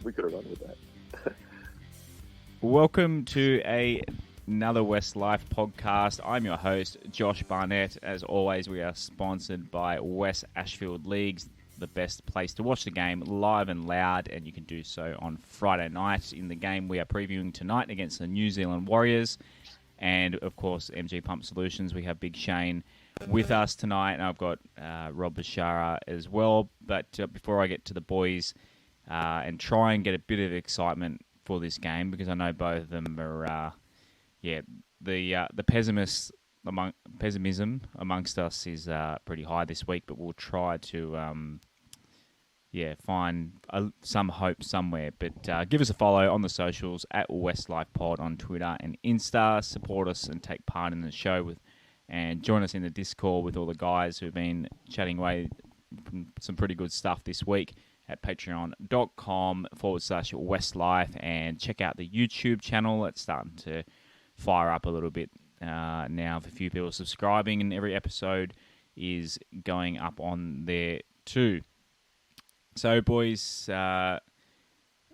We could have run with that. Welcome to another WestsLife podcast. I'm your host, Josh Barnett. As always, we are sponsored by Wests Ashfield Leagues, the best place to watch the game live and loud, and you can do so on Friday night. In the game we are previewing tonight against the New Zealand Warriors, and of course MG Pump Solutions. We have Big Shane with us tonight, and I've got Rob Bashara as well. But before I get to the boys and try and get a bit of excitement for this game, because I know both of them are, the pessimism amongst us is pretty high this week, but we'll try to find some hope somewhere. But give us a follow on the socials at WestsLife Pod on Twitter and Insta. Support us and take part in the show and join us in the Discord with all the guys who've been chatting away from some pretty good stuff this week at patreon.com/WestsLife, and check out the YouTube channel. It's starting to fire up a little bit now for a few people subscribing, and every episode is going up on there too. So, boys,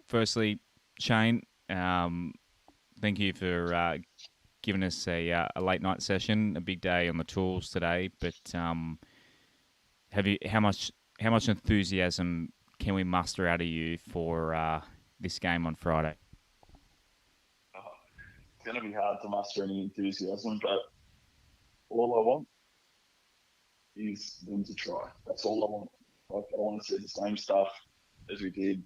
firstly, Shane, thank you for giving us a late night session, a big day on the tools today. But how much enthusiasm can we muster out of you for this game on Friday? It's going to be hard to muster any enthusiasm, but all I want is them to try. That's all I want. Like, I want to see the same stuff as we did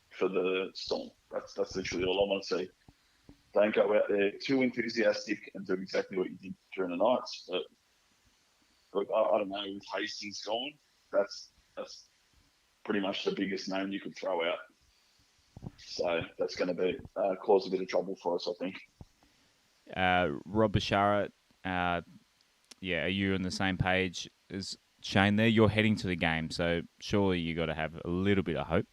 for the Storm. That's literally all I want to see. Don't go out there too enthusiastic and do exactly what you did during the nights. But look, I don't know, with Hastings gone, that's pretty much the biggest name you could throw out. So that's going to cause a bit of trouble for us, I think. Rob Bashara, are you on the same page as Shane there? You're heading to the game, so surely you got to have a little bit of hope.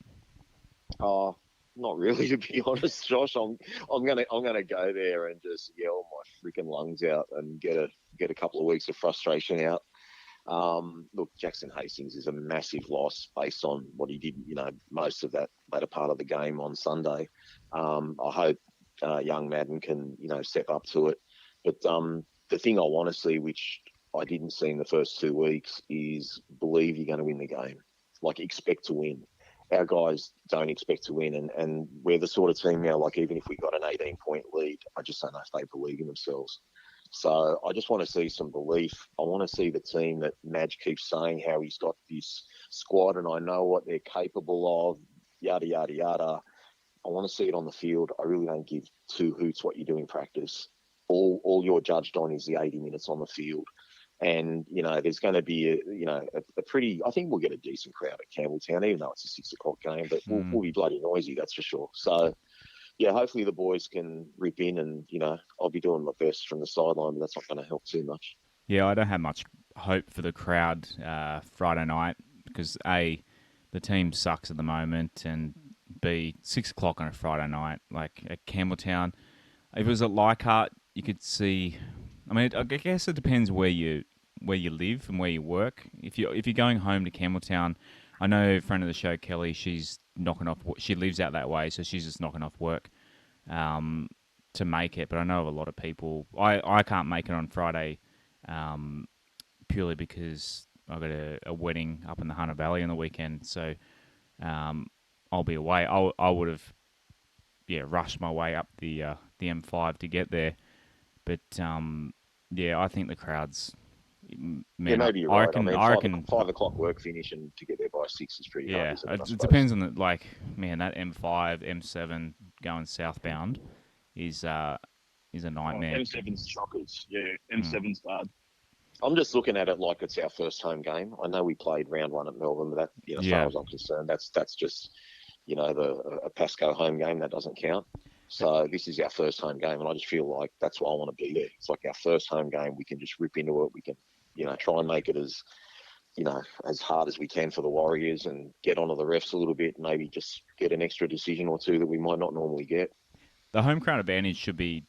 Oh, not really, to be honest, Josh. I'm gonna go there and just yell my freaking lungs out and get a couple of weeks of frustration out. Look, Jackson Hastings is a massive loss based on what he did, most of that later part of the game on Sunday. I hope young Madden can, step up to it. But the thing I want to see, which I didn't see in the first 2 weeks, is believe you're going to win the game. Like, expect to win. Our guys don't expect to win, and we're the sort of team now, like, even if we got an 18-point lead, I just don't know if they believe in themselves. So I just want to see some belief. I want to see the team that Madge keeps saying how he's got this squad and I know what they're capable of, yada, yada, yada. I want to see it on the field. I really don't give two hoots what you do in practice. All you're judged on is the 80 minutes on the field. And, there's going to be a pretty, I think we'll get a decent crowd at Campbelltown, even though it's a 6 o'clock game, but we'll be bloody noisy, that's for sure. So, yeah, hopefully the boys can rip in and, I'll be doing my best from the sideline, but that's not going to help too much. Yeah, I don't have much hope for the crowd Friday night because, A, the team sucks at the moment, and B, 6 o'clock on a Friday night, like at Campbelltown. If it was at Leichhardt, you could see... I guess it depends where you live and where you work. If you're going home to Campbelltown, I know a friend of the show, Kelly, she's knocking off. She lives out that way, so she's just knocking off work to make it. But I know of a lot of people. I can't make it on Friday purely because I've got a wedding up in the Hunter Valley on the weekend, so I'll be away. I would have rushed my way up the M5 to get there. But, I think the crowd's... maybe you're right. I reckon 5 o'clock work finish and to get there by 6 is pretty hard. It depends on that M5, M7 going southbound is a nightmare. M7's chockers. Yeah, M7's bad. I'm just looking at it like it's our first home game. I know we played round 1 at Melbourne, but that, as far as I'm concerned, that's just, a Pasco home game. That doesn't count. So this is our first home game, and I just feel like that's why I want to be there. It's like our first home game. We can just rip into it. We can, try and make it as hard as we can for the Warriors and get onto the refs a little bit, maybe just get an extra decision or two that we might not normally get. The home crowd advantage should be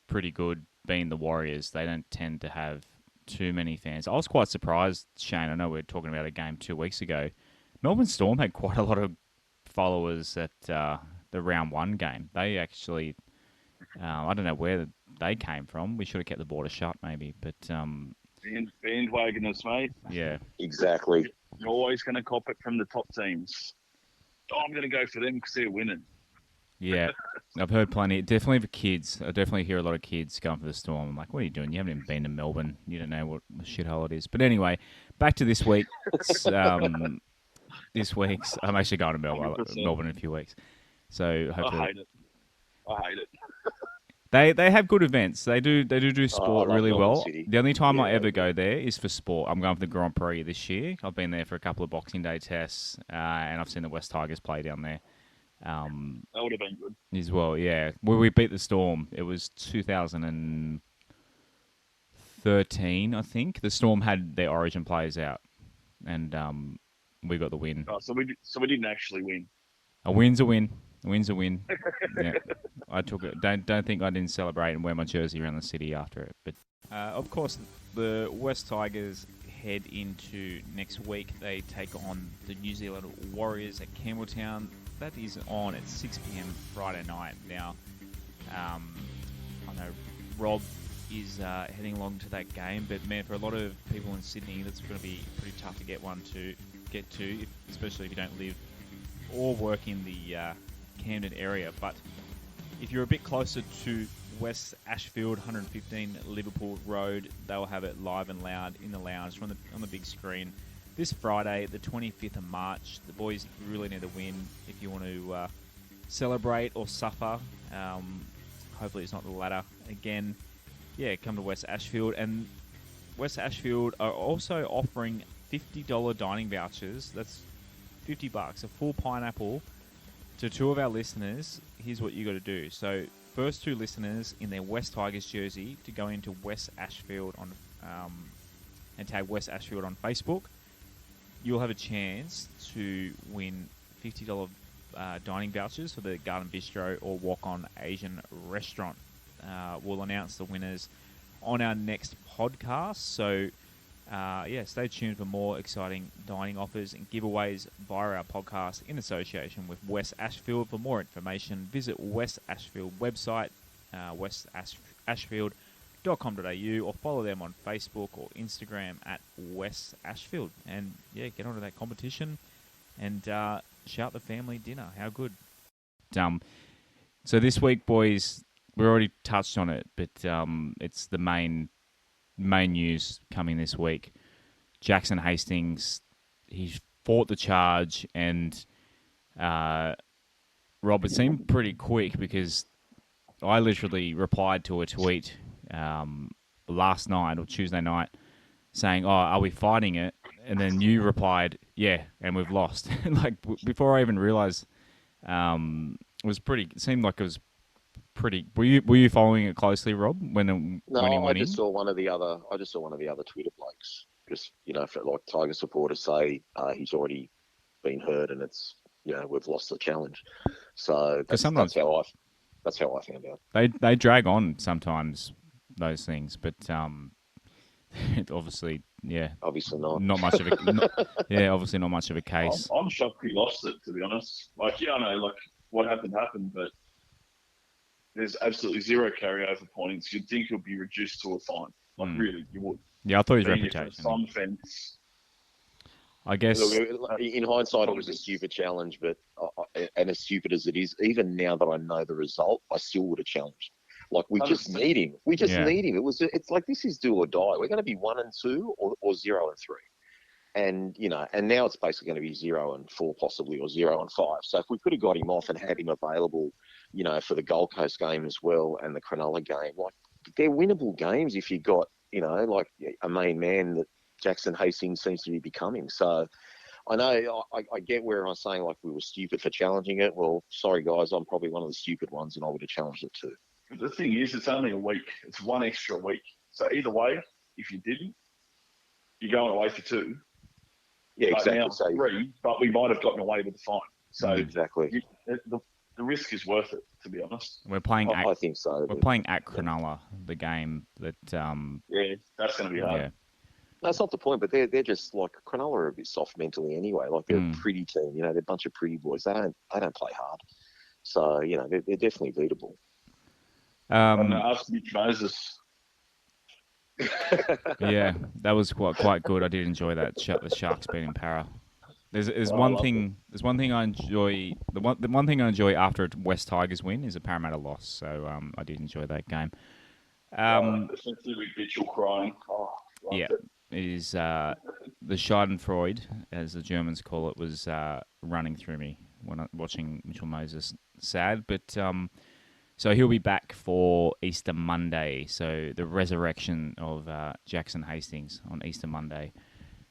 pretty good being the Warriors. They don't tend to have too many fans. I was quite surprised, Shane. I know we were talking about a game 2 weeks ago. Melbourne Storm had quite a lot of followers at the round 1 game. They actually, I don't know where they came from. We should have kept the border shut, maybe. But bandwagoners, mate. yeah, Exactly. You're always going to cop it from the top teams. Oh, I'm going to go for them because they're winning. yeah. I've heard plenty. Definitely for kids. I definitely hear a lot of kids going for the Storm. I'm like, what are you doing? You haven't even been to Melbourne. You don't know what the shithole it is. But anyway, back to this week. This week's. I'm actually going to Melbourne 100%. in a few weeks. So hopefully. I hate it. I hate it. They have good events. They do sport I love really Melbourne well. City. The only time I Yeah. ever go there is for sport. I'm going for the Grand Prix this year. I've been there for a couple of Boxing Day tests, and I've seen the West Tigers play down there. That would have been good. As well, yeah. Where we beat the Storm, it was 2013, I think. The Storm had their Origin players out, and we got the win. Oh, so we didn't actually win. A win's a win. A win's a win. Yeah, I took it. Don't think I didn't celebrate and wear my jersey around the city after it. But of course, the West Tigers head into next week. They take on the New Zealand Warriors at Campbelltown. That is on at 6 p.m. Friday night. Now, I know Rob is heading along to that game, but man, for a lot of people in Sydney, that's going to be pretty tough to get to, especially if you don't live or work in the Camden area. But if you're a bit closer to Wests Ashfield, 115 Liverpool Road, they'll have it live and loud in the lounge on the big screen. This Friday, the 25th of March, the boys really need a win if you want to celebrate or suffer. Hopefully it's not the latter. Again, yeah, come to Wests Ashfield. And Wests Ashfield are also offering $50 dining vouchers. That's $50, a full pineapple to 2 of our listeners. Here's what you got to do. So first 2 listeners in their West Tigers jersey to go into Wests Ashfield on and tag Wests Ashfield on Facebook. You'll have a chance to win $50 dining vouchers for the Garden Bistro or Walk On Asian Restaurant. We'll announce the winners on our next podcast. So, stay tuned for more exciting dining offers and giveaways via our podcast in association with Wests Ashfield. For more information, visit Wests Ashfield website, westashfield.com.au, or follow them on Facebook or Instagram at Wests Ashfield. And yeah, get onto that competition and shout the family dinner. How good. So this week, boys, we already touched on it, but it's the main news coming this week. Jackson Hastings, he's fought the charge, and Rob, it seemed pretty quick because I literally replied to a tweet last night or Tuesday night saying, "Oh, are we fighting it?" And then you replied, "Yeah, and we've lost." Like before I even realized, it was pretty. It seemed like it was pretty. Were you following it closely, Rob? When he went I just saw one of the other Twitter blokes. Just for like Tiger supporters say he's already been hurt and it's we've lost the challenge. So that's how I found out. They drag on sometimes, those things, but obviously, yeah, obviously not. Not much of a obviously not much of a case. I'm shocked he lost it, to be honest. I know, what happened, but there's absolutely zero carryover points. You'd think he'll be reduced to a fine. Really, you would. Yeah, I thought his reputation. Some fence. I guess. Look, in hindsight, it was a stupid challenge, but and as stupid as it is, even now that I know the result, I still would have challenged. Like we just need him. We just need him. It's like this is do or die. We're going to be 1 and 2 or 0 and 3, and and now it's basically going to be 0 and 4 possibly, or 0 and 5. So if we could have got him off and had him available, for the Gold Coast game as well and the Cronulla game, like they're winnable games if you got like a main man that Jackson Hastings seems to be becoming. So I know I get where I was saying like we were stupid for challenging it. Well, sorry guys, I'm probably one of the stupid ones, and I would have challenged it too. The thing is, it's only a week. It's 1 extra week. So either way, if you didn't, you're going away for 2. Yeah, but exactly. Now 3, but we might have gotten away with the fine. So exactly. the risk is worth it, to be honest. We're playing I think so. we're playing at Cronulla, the game that Yeah, that's going to be hard. yeah. That's not the point, but they're just like Cronulla are a bit soft mentally anyway. Like they're a pretty team, you know, they're a bunch of pretty boys. They don't play hard, so you know they're definitely beatable. And ask Mitch Moses. Yeah, that was quite good. I did enjoy that. The Sharks beating Para. There's I one loved thing. There's one thing I enjoy. The one thing I enjoy after a West Tigers win is a Parramatta loss. So I did enjoy that game. Especially with Mitchell crying. Oh, Yeah, it. it is the Schadenfreude, as the Germans call it, was running through me when watching Mitchell Moses. Sad, but so he'll be back for Easter Monday. So the resurrection of Jackson Hastings on Easter Monday.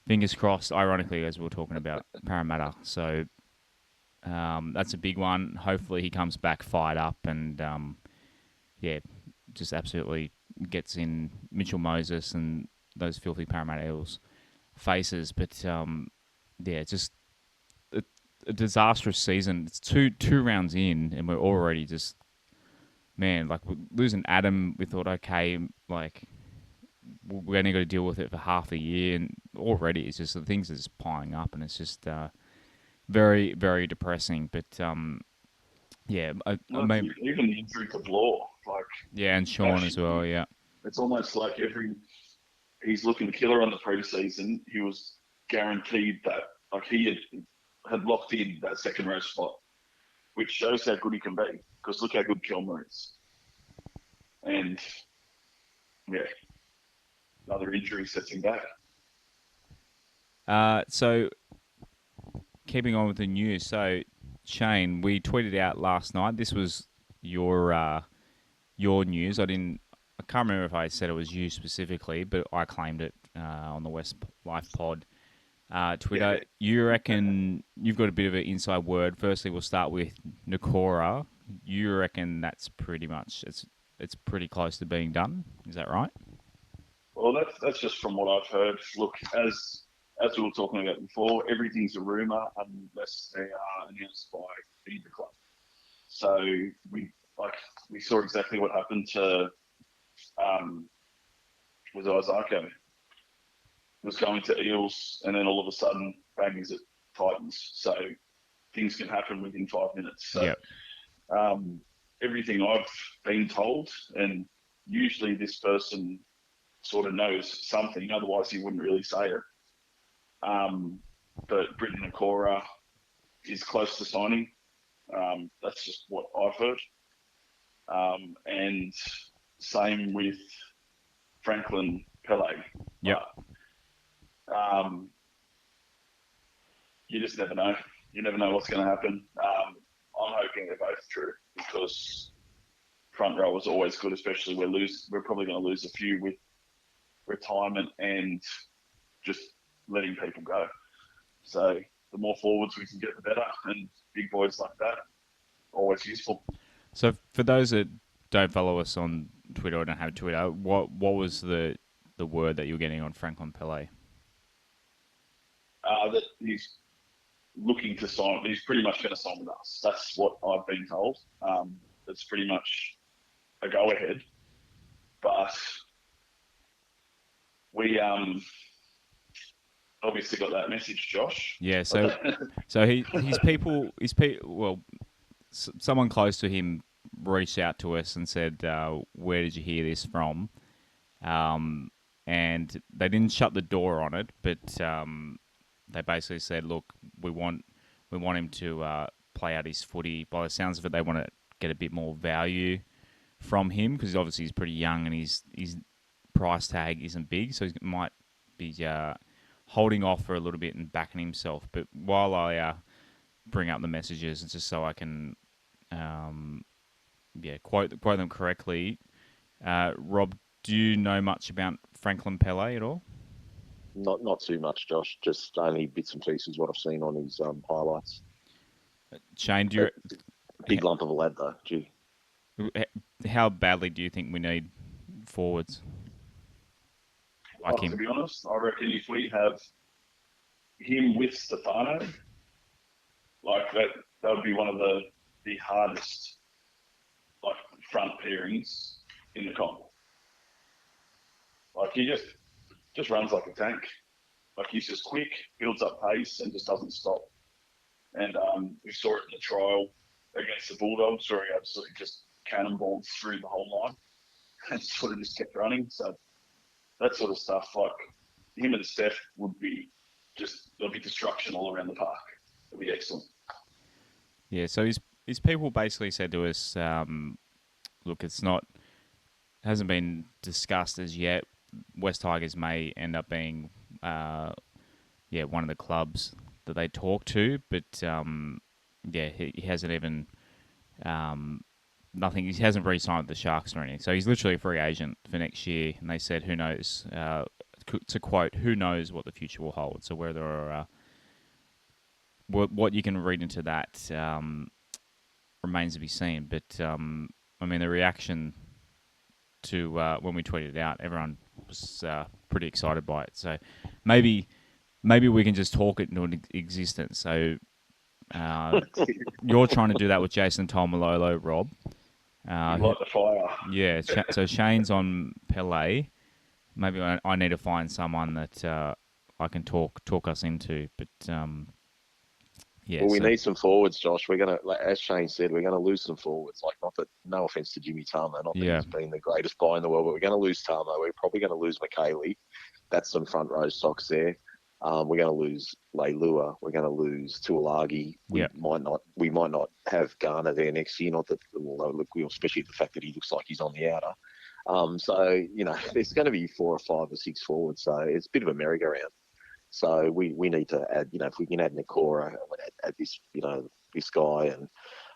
Fingers crossed, ironically, as we were talking about Parramatta. So that's a big one. Hopefully he comes back fired up and, just absolutely gets in Mitchell Moses and those filthy Parramatta Eels faces. But, just a disastrous season. It's two rounds in and we're already just, man, like losing Adam, we thought, okay, like, we're only got to deal with it for half a year, and already it's just the things are just piling up, and it's just very, very depressing. But even the injury to Law, like and Sean as well. Yeah, it's almost like he's looking killer on the preseason. He was guaranteed that, like he had locked in that second row spot, which shows how good he can be. Because look how good Kilmer is, and another injury sets him back. So, keeping on with the news. So, Shane, we tweeted out last night. This was your news. I can't remember if I said it was you specifically, but I claimed it on the WestsLife pod Twitter. Yeah. You reckon you've got a bit of an inside word. Firstly, we'll start with Nakora. You reckon that's pretty much it's pretty close to being done. Is that right? Well, that's just from what I've heard. Look, as we were talking about before, everything's a rumour unless they are announced by either club. So we saw exactly what happened to was Isaaco. Was going to Eels, and then all of a sudden, bang, he's at Titans. So things can happen within 5 minutes. So everything I've been told, and usually this person sort of knows something, otherwise he wouldn't really say it. But Britton Nakora is close to signing. That's just what I've heard. And same with Franklin Pele. Yep. You just never know. You never know what's going to happen. I'm hoping they're both true because front row is always good, especially we're probably going to lose a few with retirement and just letting people go. So the more forwards we can get, the better. And big boys like that, always useful. So for those that don't follow us on Twitter or don't have Twitter, what was the word that you were getting on Franklin Pele? That he's looking to sign. He's pretty much going to sign with us. That's what I've been told. It's pretty much a go-ahead. But we obviously got that message, Josh. Yeah, so his people, someone close to him reached out to us and said, "Where did you hear this from?" And they didn't shut the door on it, but they basically said, "Look, we want him to play out his footy." By the sounds of it, they want to get a bit more value from him because obviously he's pretty young and his price tag isn't big, so he might be holding off for a little bit and backing himself. But while I bring up the messages, it's just so I can quote them correctly. Rob, do you know much about Franklin Pele at all? Not too much, Josh. Just only bits and pieces what I've seen on his highlights. Shane, do you big lump of a lad though? Gee. How badly do you think we need forwards like him? To be honest, I reckon if we have him with Stefano, like that would be one of the the hardest like front pairings in the comp. Like he just runs like a tank. Like he's just quick, builds up pace, and just doesn't stop. And we saw it in the trial against the Bulldogs, where he absolutely just cannonballed through the whole line and sort of just kept running. So that sort of stuff, like him and Steph would be there'll be destruction all around the park. It'll be excellent. Yeah, so his people basically said to us, look, hasn't been discussed as yet. West Tigers may end up being, one of the clubs that they talk to, but he hasn't even nothing. He hasn't re-signed with the Sharks or anything. So he's literally a free agent for next year. And they said, who knows? To quote, who knows what the future will hold? So whether what you can read into that remains to be seen. But the reaction to when we tweeted it out, everyone was pretty excited by it. So maybe we can just talk it into existence. So you're trying to do that with Jason Tolmalolo, Rob. Light the fire. Yeah. So Shane's on Pele. Maybe I need to find someone that I can talk us into. But Well, we need some forwards, Josh. We're gonna, like, as Shane said, we're gonna lose some forwards. Like, not that, no offense to Jimmy Tamo, not that he's been the greatest buy in the world, but we're gonna lose Tamo. We're probably gonna lose McKaylee. That's some front row stocks there. We're gonna lose Leilua. We're gonna lose Tuolagi. We might not have Garner there next year. Not that, especially the fact that he looks like he's on the outer. So there's going to be 4 or 5 or 6 forwards. So it's a bit of a merry-go-round. So we need to add, if we can add Nikora, add this, this guy, and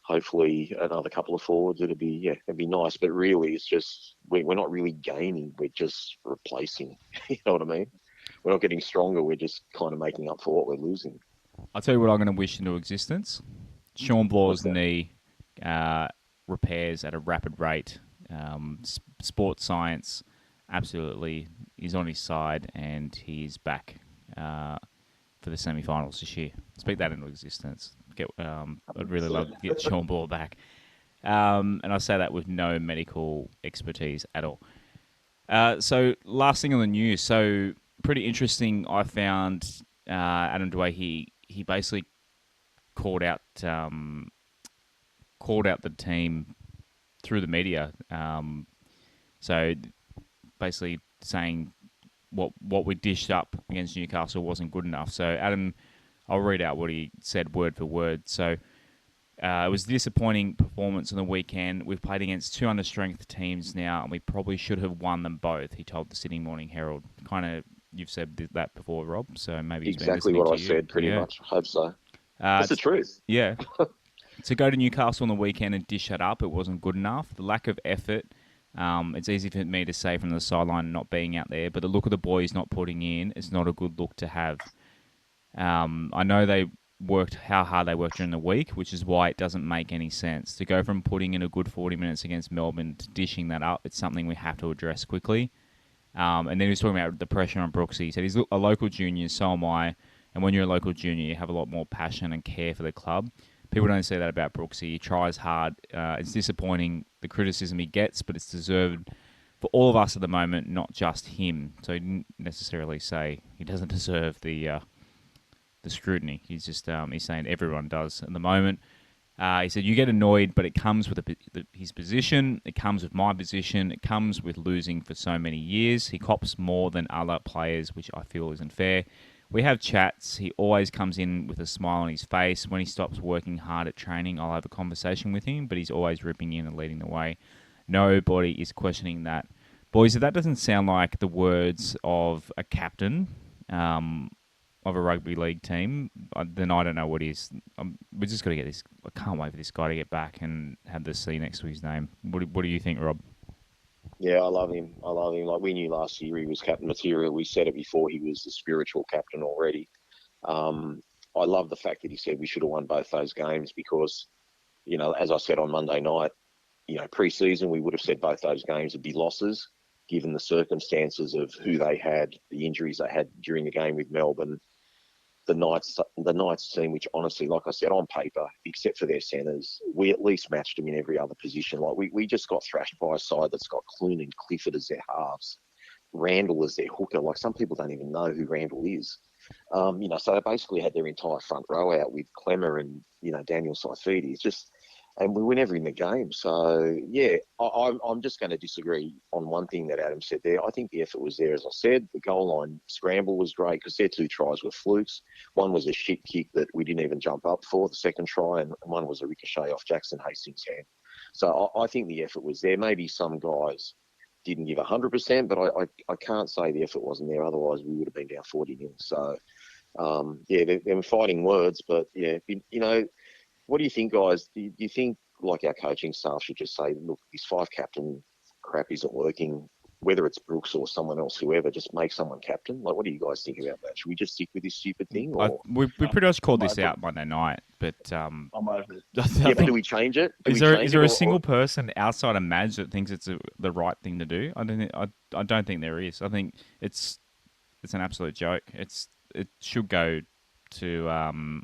hopefully another couple of forwards, it'd be nice. But really, it's just we're not really gaining; we're just replacing. You know what I mean? We're not getting stronger. We're just kind of making up for what we're losing. I'll tell you what I'm going to wish into existence: Sean Blaw's knee repairs at a rapid rate. Sports science, absolutely, is on his side, and he's back for the semi-finals this year. Speak that into existence. I'd really love to get Sean Blaw back. And I say that with no medical expertise at all. So last thing on the news. So pretty interesting. I found Adam Dwyer. He basically called out the team through the media. So basically saying what we dished up against Newcastle wasn't good enough. So Adam, I'll read out what he said word for word. So it was a disappointing performance on the weekend. We've played against 2 understrength teams now, and we probably should have won them both, he told the Sydney Morning Herald. Kind of, you've said that before, Rob, so maybe he's exactly what I said, pretty much. I hope so. That's the truth. Yeah. To go to Newcastle on the weekend and dish it up, it wasn't good enough. The lack of effort, it's easy for me to say from the sideline not being out there, but the look of the boys not putting in, it's not a good look to have. I know how hard they worked during the week, which is why it doesn't make any sense. To go from putting in a good 40 minutes against Melbourne to dishing that up, it's something we have to address quickly. And then he was talking about the pressure on Brooksy. He said he's a local junior, so am I. And when you're a local junior, you have a lot more passion and care for the club. People don't say that about Brooksy. He tries hard. It's disappointing, the criticism he gets, but it's deserved for all of us at the moment, not just him. So he didn't necessarily say he doesn't deserve the scrutiny. He's just he's saying everyone does at the moment. He said you get annoyed, but it comes with his position. It comes with my position. It comes with losing for so many years. He cops more than other players, which I feel isn't fair. We have chats. He always comes in with a smile on his face. When he stops working hard at training, I'll have a conversation with him, but he's always ripping in and leading the way. Nobody is questioning that. Boys, if that doesn't sound like the words of a captain of a rugby league team, then I don't know what is. We're just got to get this. I can't wait for this guy to get back and have the C next to his name. What do you think, Rob? Yeah, I love him. Like, we knew last year he was captain material. We said it before, he was the spiritual captain already. I love the fact that he said we should have won both those games because, as I said on Monday night, pre-season, we would have said both those games would be losses, given the circumstances of who they had, the injuries they had during the game with Melbourne, the Knights team, which honestly, like I said, on paper, except for their centres, we at least matched them in every other position. Like we just got thrashed by a side that's got Clune and Clifford as their halves, Randall as their hooker. Like some people don't even know who Randall is. So they basically had their entire front row out with Clemmer and Daniel Saifidi. It's just, and we were never in the game. So yeah, I'm just going to disagree on one thing that Adam said there. I think the effort was there, as I said. The goal line scramble was great because their 2 tries were flukes. One was a shit kick that we didn't even jump up for, the second try, and one was a ricochet off Jackson Hastings' hand. So I think the effort was there. Maybe some guys didn't give 100%, but I can't say the effort wasn't there. Otherwise, we would have been down 40-0. So, they were fighting words, but yeah, what do you think, guys? Do you think like our coaching staff should just say, look, this 5-captain crap isn't working, whether it's Brooks or someone else, whoever, just make someone captain? Like, what do you guys think about that? Should we just stick with this stupid thing? Or We pretty much called this out Monday night, but I'm over it. but do we change it? Is there a single person outside of Madge that thinks it's the right thing to do? I don't think there is. I think it's an absolute joke. It should go to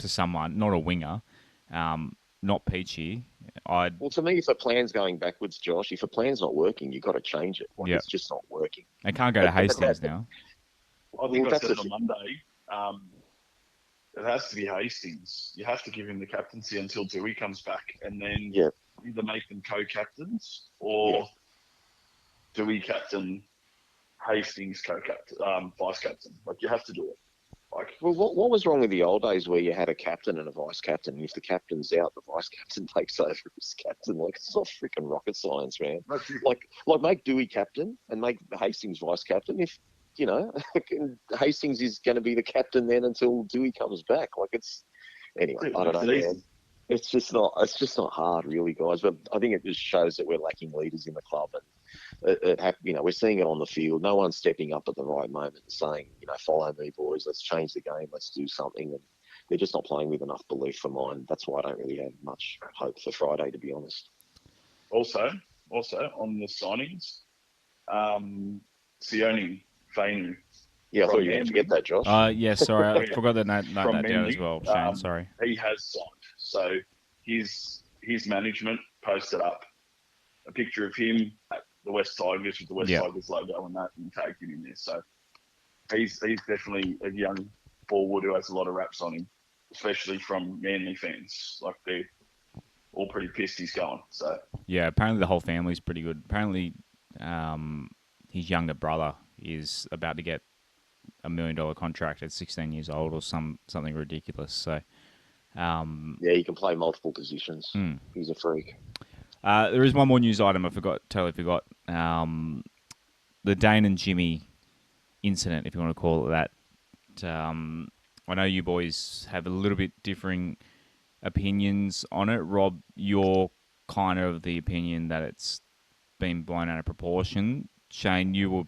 someone, not a winger, not Peachy. Well, to me, if a plan's going backwards, Josh, if a plan's not working, you've got to change it. It's just not working. They can't go to Hastings now. I think I said on Monday, it has to be Hastings. You have to give him the captaincy until Dewey comes back, and then either make them co-captains or Dewey captain, Hastings co-captain, vice-captain. Like, you have to do it. Well, what was wrong with the old days where you had a captain and a vice-captain, and if the captain's out, the vice-captain takes over as captain? Like, it's not freaking rocket science, man. Like make Dewey captain and make Hastings vice-captain. If, Hastings is going to be the captain then until Dewey comes back. Like, anyway, I don't know, man. It's just not hard, really, guys. But I think it just shows that we're lacking leaders in the club, and we're seeing it on the field. No one's stepping up at the right moment and saying, follow me, boys. Let's change the game. Let's do something. And they're just not playing with enough belief for mine. That's why I don't really have much hope for Friday, to be honest. Also on the signings, Sione Fainu. Yeah, I thought you were going to forget that, Josh. Sorry, I forgot to note that down as well, Shane. Sorry. He has signed. So his management posted up a picture of him at the West Tigers with the West Tigers logo and tagged him in there. So he's definitely a young forward who has a lot of raps on him, especially from Manly fans. Like, they're all pretty pissed he's gone. So yeah, apparently the whole family's pretty good. Apparently, his younger brother is about to get $1 million contract at 16 years old or something ridiculous. So he can play multiple positions. He's a freak. There is one more news item I totally forgot. The Dane and Jimmy incident, if you want to call it that. I know you boys have a little bit differing opinions on it. Rob, you're kind of the opinion that it's been blown out of proportion. Shane, you were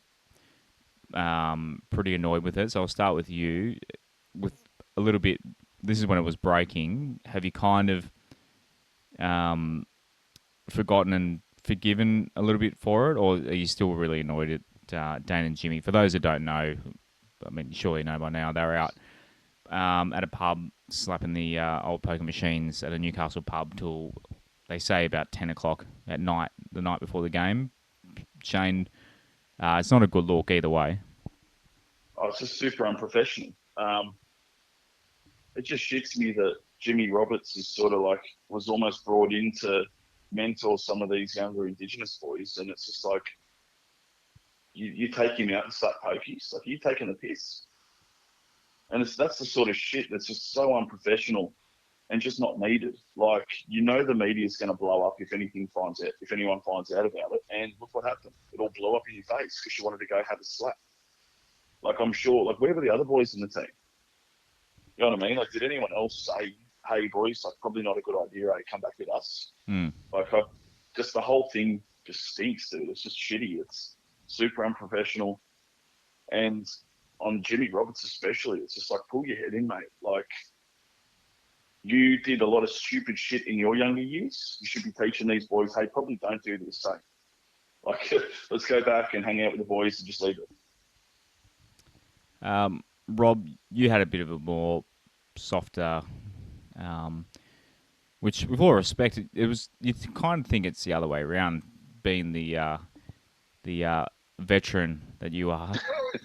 pretty annoyed with it, so I'll start with you. With a little bit, this is when it was breaking. Have you kind of forgotten and forgiven a little bit for it, or are you still really annoyed at Dane and Jimmy? For those that don't know, I mean, surely you know by now, they were out at a pub slapping the old poker machines at a Newcastle pub till, they say, about 10 o'clock at night, the night before the game. Shane, it's not a good look either way. Oh, it's just super unprofessional. It just shits me that Jimmy Roberts is sort of like, was almost brought in to mentor some of these younger Indigenous boys, and it's just like, you take him out and start pokies. Like, you're taking the piss. And that's the sort of shit that's just so unprofessional and just not needed. Like, the media's going to blow up if anyone finds out about it. And look what happened. It all blew up in your face because you wanted to go have a slap. Like, I'm sure, like, where were the other boys in the team? You know what I mean? Like, did anyone else say, hey, boys, like, probably not a good idea, come back with us? Like, just the whole thing just stinks, dude. It's just shitty. It's super unprofessional. And on Jimmy Roberts especially, it's just like, pull your head in, mate. Like, you did a lot of stupid shit in your younger years. You should be teaching these boys, hey, probably don't do the same. Like, let's go back and hang out with the boys and just leave it. Rob, you had a bit of a more softer, which with all respect, it was. You kind of think it's the other way around, being the veteran that you are,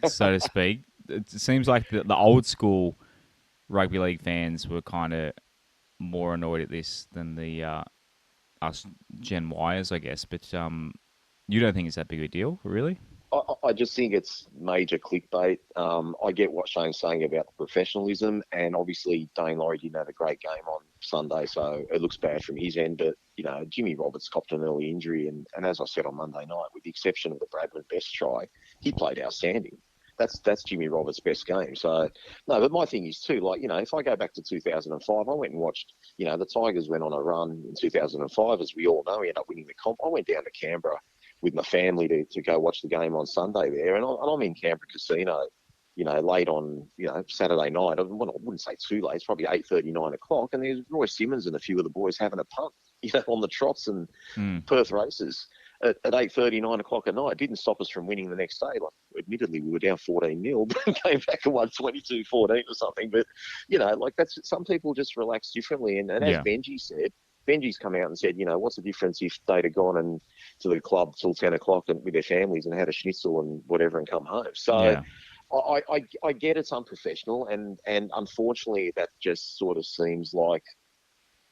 so to speak. It seems like the old school rugby league fans were kind of more annoyed at this than the us Gen Yers, I guess. But you don't think it's that big a deal, really? I just think it's major clickbait. I get what Shane's saying about the professionalism, and obviously Dane Laurie didn't have a great game on Sunday, so it looks bad from his end. But Jimmy Roberts copped an early injury, and as I said on Monday night, with the exception of the Bradman Best try, he played outstanding. That's Jimmy Roberts' best game. So no, but my thing is too, if I go back to 2005, I went and watched. The Tigers went on a run in 2005, as we all know. We ended up winning the comp. I went down to Canberra with my family to go watch the game on Sunday there. And I'm in Canberra Casino, late on, Saturday night. I wouldn't say too late. It's probably 8:30, 9 o'clock. And there's Roy Simmons and a few of the boys having a punt, on the trots and Perth races at 8:30, 9 o'clock at night. It didn't stop us from winning the next day. Admittedly, we were down 14-0, but came back and won 22-14 or something. But, that's some people just relax differently. And as Benji said, Benji's come out and said, what's the difference if they'd have gone and to the club till 10 o'clock and with their families and had a schnitzel and whatever and come home. So I get it's unprofessional, and unfortunately that just sort of seems like,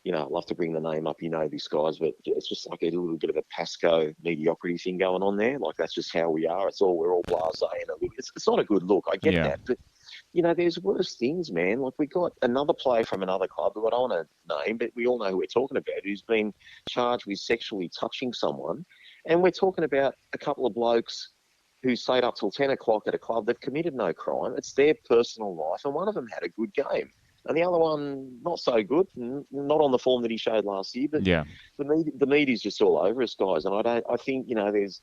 I'd love to bring the name up, these guys, but it's just like a little bit of a Pasco mediocrity thing going on there. Like, that's just how we are. We're all blasé, and it's not a good look. I get that, but there's worse things, man. Like, we got another player from another club who I don't want to name, but we all know who we're talking about, who's been charged with sexually touching someone. And we're talking about a couple of blokes who stayed up till 10 o'clock at a club. They've committed no crime. It's their personal life. And one of them had a good game. And the other one, not so good, not on the form that he showed last year. But the media's just all over us, guys. And I think, there's,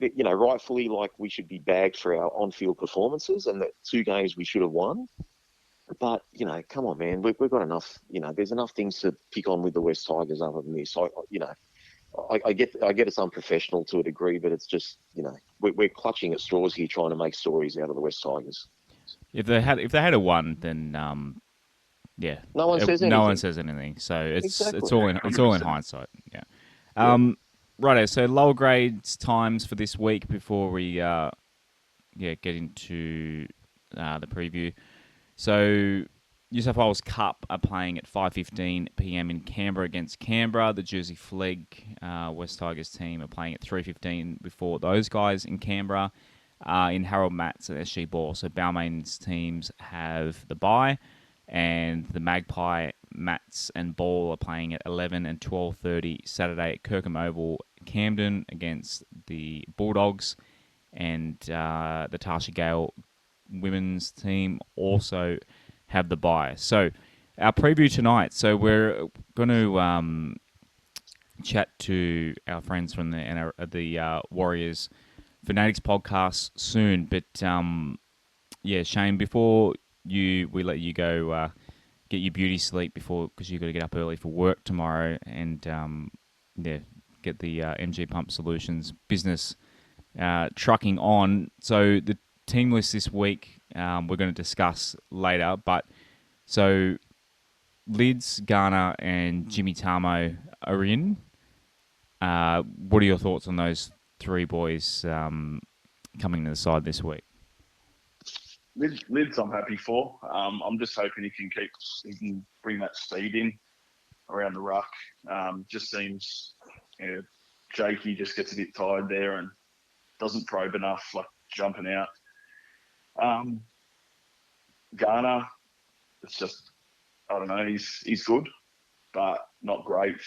rightfully, like, we should be bagged for our on-field performances, and that 2 games we should have won. But, come on, man, we've got enough, there's enough things to pick on with the West Tigers other than this. I get it's unprofessional to a degree, but it's just, we're clutching at straws here trying to make stories out of the West Tigers. If they had a won, then no one says anything. No one says anything. So it's all in hindsight. Yeah. Righto. So lower grades times for this week before we get into the preview. So New South Wales Cup are playing at 5:15 p.m. in Canberra against Canberra. The Jersey Flegg West Tigers team are playing at 3:15 before those guys in Canberra. In Harold Matts and SG Ball. So Balmain's teams have the bye, and the Magpie, Matts and Ball are playing at 11 and 12:30 Saturday at Kirkham Oval, Camden against the Bulldogs, and the Tarsha Gale women's team also have the bye. So our preview tonight. So we're going to chat to our friends from the Warriors Fanatics podcast soon, but Shane, before we let you go get your beauty sleep because you've got to get up early for work tomorrow, and get the MG Pump Solutions business trucking on. So the team list this week we're going to discuss later, but so Lids, Garner, and Jimmy Tamo are in. What are your thoughts on those 3 boys coming to the side this week? Lids I'm happy for. I'm just hoping he can bring that speed in around the ruck. Just seems, Jakey just gets a bit tired there and doesn't probe enough, like jumping out. Garner, it's just, I don't know, he's good, but not great.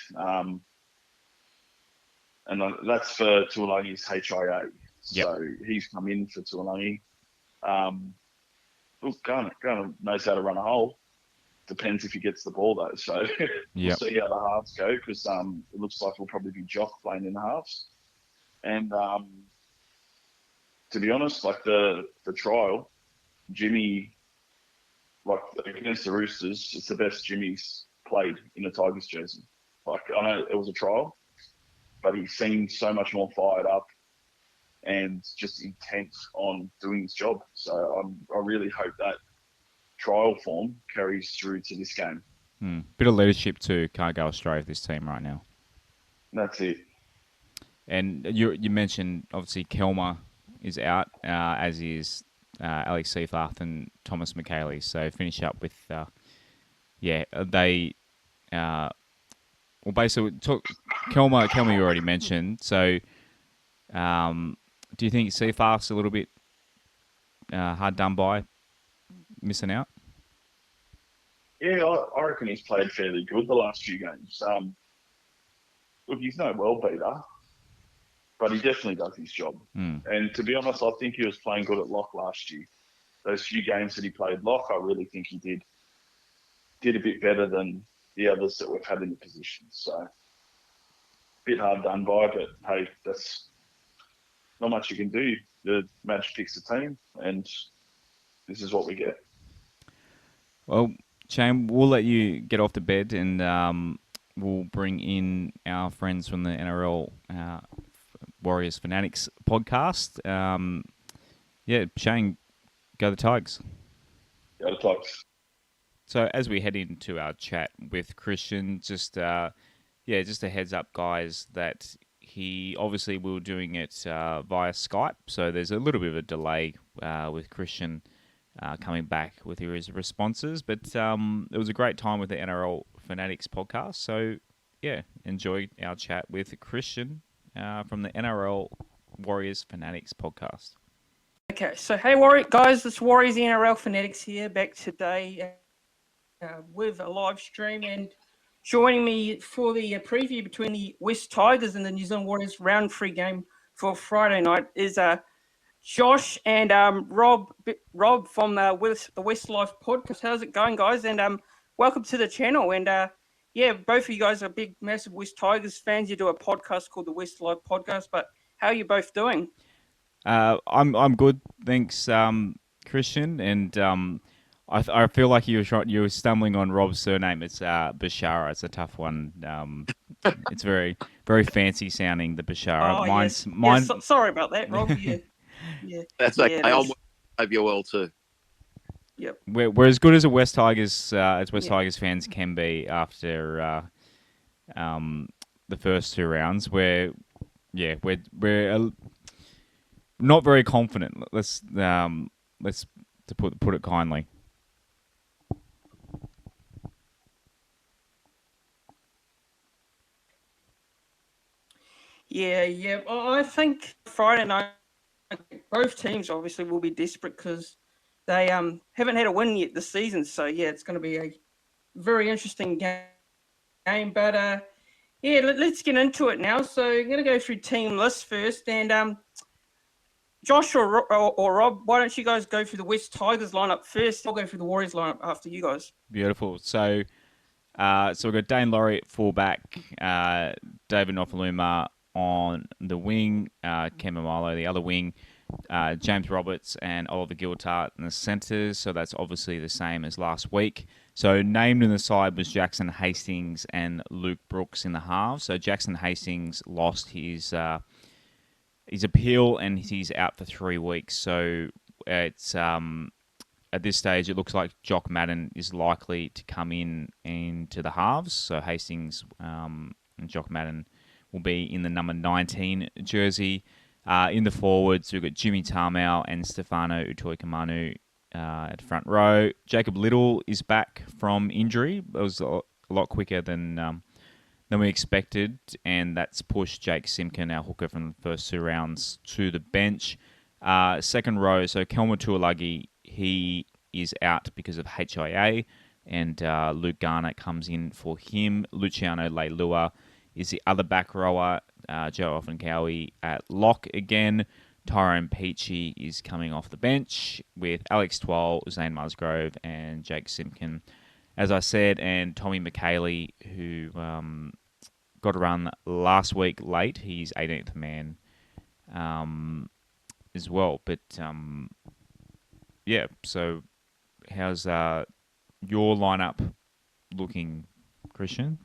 And that's for Tuolungi's HIA. Yep. So he's come in for Tuolungi. Look, Garner knows how to run a hole. Depends if he gets the ball, though. So we'll see how the halves go, because it looks like it'll probably be Jock playing in the halves. And to be honest, like the trial, Jimmy, like against the Roosters, it's the best Jimmy's played in a Tigers jersey. Like, I know it was a trial, but he seemed so much more fired up. and just intent on doing his job. So I really hope that trial form carries through to this game. Bit of leadership too. Can't go astray with this team right now. That's it. And you mentioned obviously Kelmer is out, as is Alex Seafarth and Thomas McKaylee. So finish up with they well basically Kelmer you already mentioned. So do you think Seafarth's a little bit hard done by, missing out? Yeah, I reckon he's played fairly good the last few games. Look, he's no well-beater, but he definitely does his job. And to be honest, I think he was playing good at lock last year. Those few games that he played lock, I really think he did a bit better than the others that we've had in the position. So, a bit hard done by, but hey, that's not much you can do. The match picks the team, and this is what we get. Well, Shane, we'll let you get off to bed, and we'll bring in our friends from the NRL Warriors Fanatics podcast. Shane, go the Tigers. Go the Tigers. So as we head into our chat with Christian, just a heads up, guys, that he obviously we were doing it via Skype, so there's a little bit of a delay with Christian coming back with his responses, but it was a great time with the NRL Fanatics podcast. So enjoy our chat with Christian from the NRL Warriors Fanatics podcast. Okay, so hey guys, it's Warriors NRL Fanatics here, back today with a live stream, and joining me for the preview between the West Tigers and the New Zealand Warriors round 3 game for Friday night is Josh and Rob from the WestsLife podcast. How's it going, guys? And welcome to the channel. And both of you guys are big, massive West Tigers fans. You do a podcast called the WestsLife podcast. But how are you both doing? I'm good, thanks, Christian. And I feel like you were stumbling on Rob's surname. It's Bashara. It's a tough one. It's very very fancy sounding, the Bashara. Yes. Sorry about that, Rob. Yeah, that's okay. I hope you're well too. Yep. We're as good as West Tigers Tigers fans can be after the first 2 rounds. We're not very confident. Let's to put it kindly. Yeah. I think Friday night, both teams obviously will be desperate because they haven't had a win yet this season. So it's going to be a very interesting game. But let's get into it now. So I'm going to go through team lists first, and Josh or Rob, why don't you guys go through the West Tigers lineup first? I'll go through the Warriors lineup after you guys. Beautiful. So we've got Dane Laurie at fullback, David Nofaluma on the wing, Kemba Milo the other wing, James Roberts and Oliver Giltart in the centres. So that's obviously the same as last week. So named in the side was Jackson Hastings and Luke Brooks in the halves. So Jackson Hastings lost his appeal and he's out for 3 weeks. So it's at this stage it looks like Jock Madden is likely to come into the halves. So Hastings and Jock Madden will be in the number 19 jersey. In the forwards, we've got Jimmy Tarmow and Stefano Utoikamanu at front row. Jacob Little is back from injury. It was a lot quicker than we expected, and that's pushed Jake Simkin, our hooker from the first 2 rounds, to the bench. Second row, so Kelma Tuolagi, he is out because of HIA, and Luke Garner comes in for him. Luciano Leilua is the other back rower. Joe Offencowie at lock again. Tyrone Peachy is coming off the bench with Alex Twal, Zane Musgrove, and Jake Simkin, as I said, and Tommy McKaylee, who got a run last week late. He's 18th man as well. But so how's your lineup looking, Christian?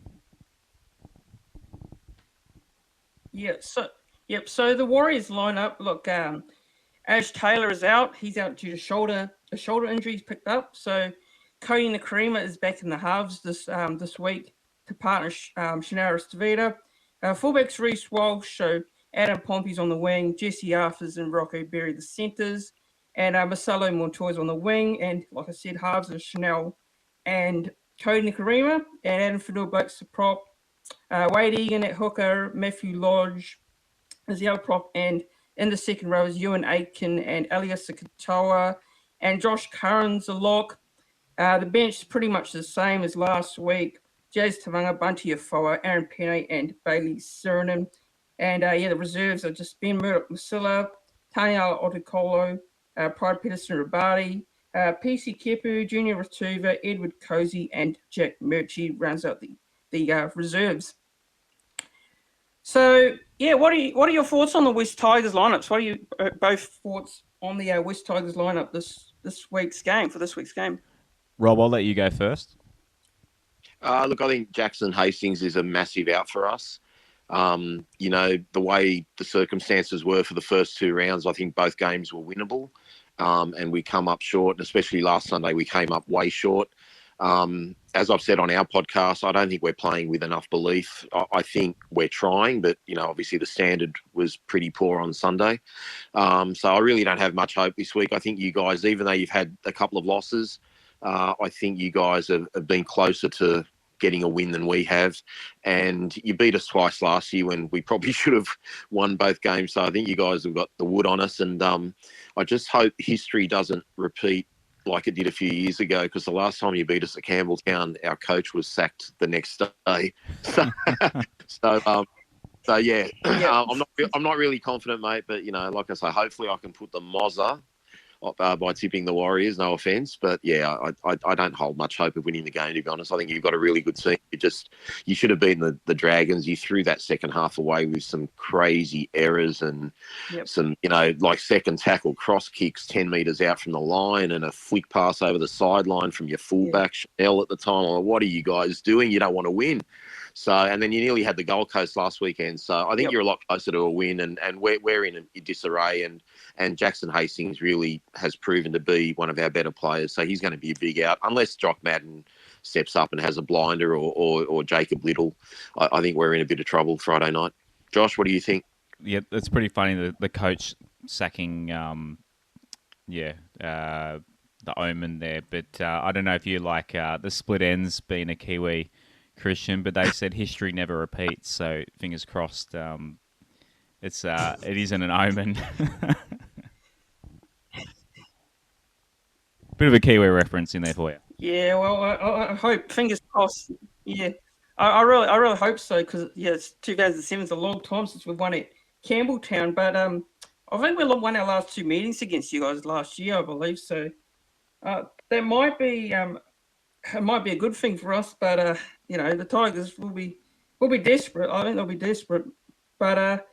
Yeah, so Yep. So the Warriors lineup. Look, Ash Taylor is out. He's out due to a shoulder injury he's picked up. So Cody Nakarima is back in the halves this week to partner Shannara Stavita. Fullbacks Reece Walsh. So Adam Pompey's on the wing. Jesse Arthurs and Rocco Berry the centres. And Marcelo Montoya's on the wing. And like I said, halves are Chanel and Cody Nakarima. And Adam Fiddlebuck's the prop. Wade Egan at hooker. Matthew Lodge is the other prop. And in the second row is Ewan Aitken and Elias Katoa. And Josh Curran's a lock. The bench is pretty much the same as last week. Jazz Tavanga, Bunty Afoa, Aaron Penne, and Bailey Surinam. And the reserves are just Ben Murdoch Masilla, Taniela Otokolo, Pride Peterson Rabati, PC Kepu, Junior Ratuva, Edward Cozy, and Jack Murchie rounds out the reserves. So, what are your thoughts on the West Tigers lineups? What are you both thoughts on the West Tigers lineup this week's game, for this week's game? Rob, I'll let you go first. Look, I think Jackson Hastings is a massive out for us. The way the circumstances were for the first two rounds, I think both games were winnable, and we come up short, and especially last Sunday we came up way short. As I've said on our podcast, I don't think we're playing with enough belief. I think we're trying, but, obviously the standard was pretty poor on Sunday. So I really don't have much hope this week. I think you guys, even though you've had a couple of losses, I think you guys have been closer to getting a win than we have. And you beat us twice last year when we probably should have won both games. So I think you guys have got the wood on us. And I just hope history doesn't repeat like it did a few years ago, because the last time you beat us at Campbelltown, our coach was sacked the next day. So yeah, I'm not really confident, mate. But like I say, hopefully I can put the Mozza by tipping the Warriors. No offense, but yeah, I don't hold much hope of winning the game, to be honest. I think you've got a really good team. You should have beaten the Dragons. You threw that second half away with some crazy errors and some, like second tackle cross kicks 10 metres out from the line and a flick pass over the sideline from your fullback, Chanel, at the time. I'm like, what are you guys doing? You don't want to win. So, and then you nearly had the Gold Coast last weekend. So I think you're a lot closer to a win, and we're in a disarray, and Jackson Hastings really has proven to be one of our better players. So he's going to be a big out, unless Jock Madden steps up and has a blinder or Jacob Little. I think we're in a bit of trouble Friday night. Josh, what do you think? Yeah, it's pretty funny, the coach sacking, the omen there. But I don't know if you like the split ends being a Kiwi Christian, but they said history never repeats. So fingers crossed. It isn't an omen. Bit of a Kiwi reference in there for you. Yeah, well, I hope, fingers crossed. Yeah, I really hope so, because it's 2007 is a long time since we've won at Campbelltown, but I think we won our last two meetings against you guys last year, I believe. So that might be it might be a good thing for us, but the Tigers will be desperate. I think they'll be desperate, but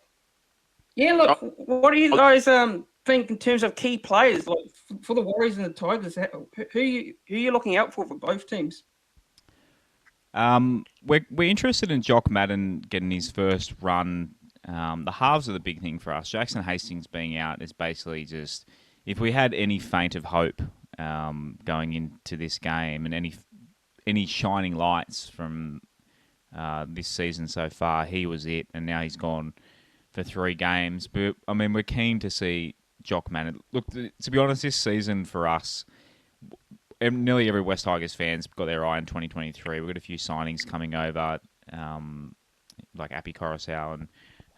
look, what do you guys think in terms of key players, like for the Warriors and the Tigers? Who are you looking out for both teams? We're interested in Jock Madden getting his first run. The halves are the big thing for us. Jackson Hastings being out is basically just, if we had any feint of hope going into this game and any shining lights from this season so far, he was it, and now he's gone for 3 games. But I mean, we're keen to see Jock Madden. Look, to be honest, this season for us, nearly every West Tigers fan's got their eye on 2023. We've got a few signings coming over, like Api Coruscant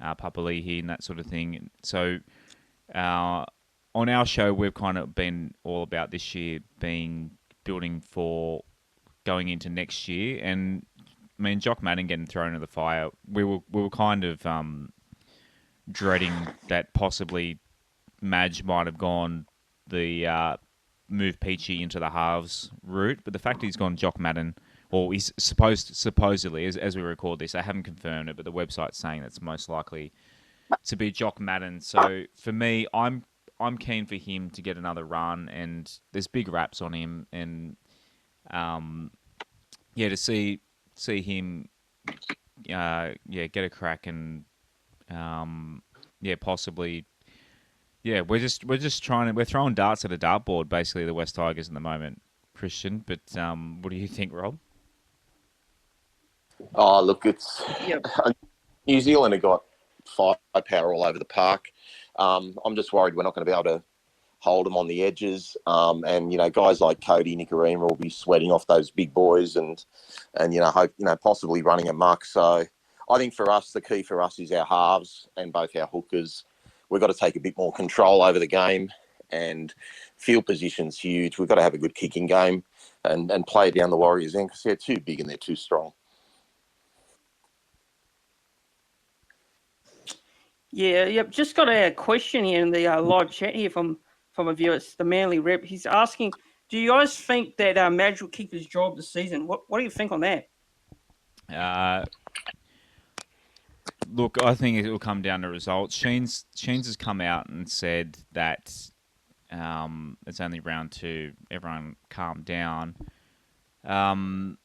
and Papali'i and that sort of thing. So on our show, we've kind of been all about this year building for going into next year. And I mean, Jock Madden getting thrown into the fire, we were kind of dreading that possibly Madge might have gone the move Peachy into the halves route, but the fact he's gone Jock Madden, or he's supposedly, as we record this, I haven't confirmed it, but the website's saying that's most likely to be Jock Madden. So for me, I'm keen for him to get another run, and there's big raps on him, and to see him get a crack and possibly. Yeah, we're just we're throwing darts at a dartboard, basically, the West Tigers at the moment, Christian. But what do you think, Rob? Oh, look, it's Yep. New Zealand have got firepower all over the park. I'm just worried we're not going to be able to hold them on the edges. And guys like Cody Nicarima will be sweating off those big boys, and hope possibly running a muck. So I think for us, the key for us is our halves and both our hookers. We've got to take a bit more control over the game, and field position's huge. We've got to have a good kicking game and play down the Warriors end because they're too big and they're too strong. Yeah, yep. Just got a question here in the live chat here from a viewer. It's the Manly Rep. He's asking, do you guys think that Madge will keep his job this season? What do you think on that? Look, I think it will come down to results. Sheens has come out and said that it's only round 2. Everyone calm down. But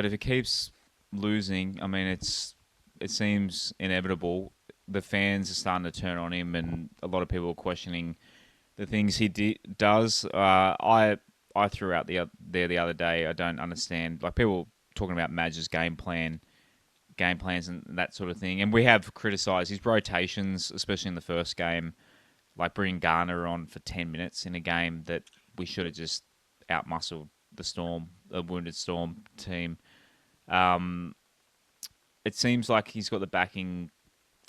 if it keeps losing, I mean, it seems inevitable. The fans are starting to turn on him, and a lot of people are questioning the things he does. I threw out the other day. I don't understand, like, people talking about Madge's game plans and that sort of thing. And we have criticised his rotations, especially in the first game, like bringing Garner on for 10 minutes in a game that we should have just outmuscled the Wounded Storm team. It seems like he's got the backing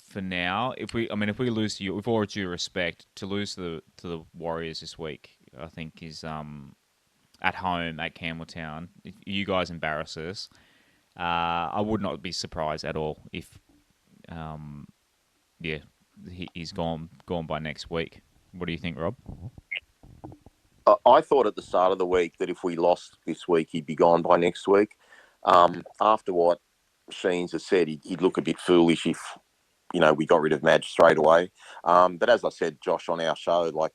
for now. If we lose to you, with all due respect, to lose to the Warriors this week, I think is at home at Campbelltown. If you guys embarrass us, I would not be surprised at all if, he's gone by next week. What do you think, Rob? I thought at the start of the week that if we lost this week, he'd be gone by next week. After what Sheens has said, he'd look a bit foolish if, we got rid of Madge straight away. But as I said, Josh, on our show, like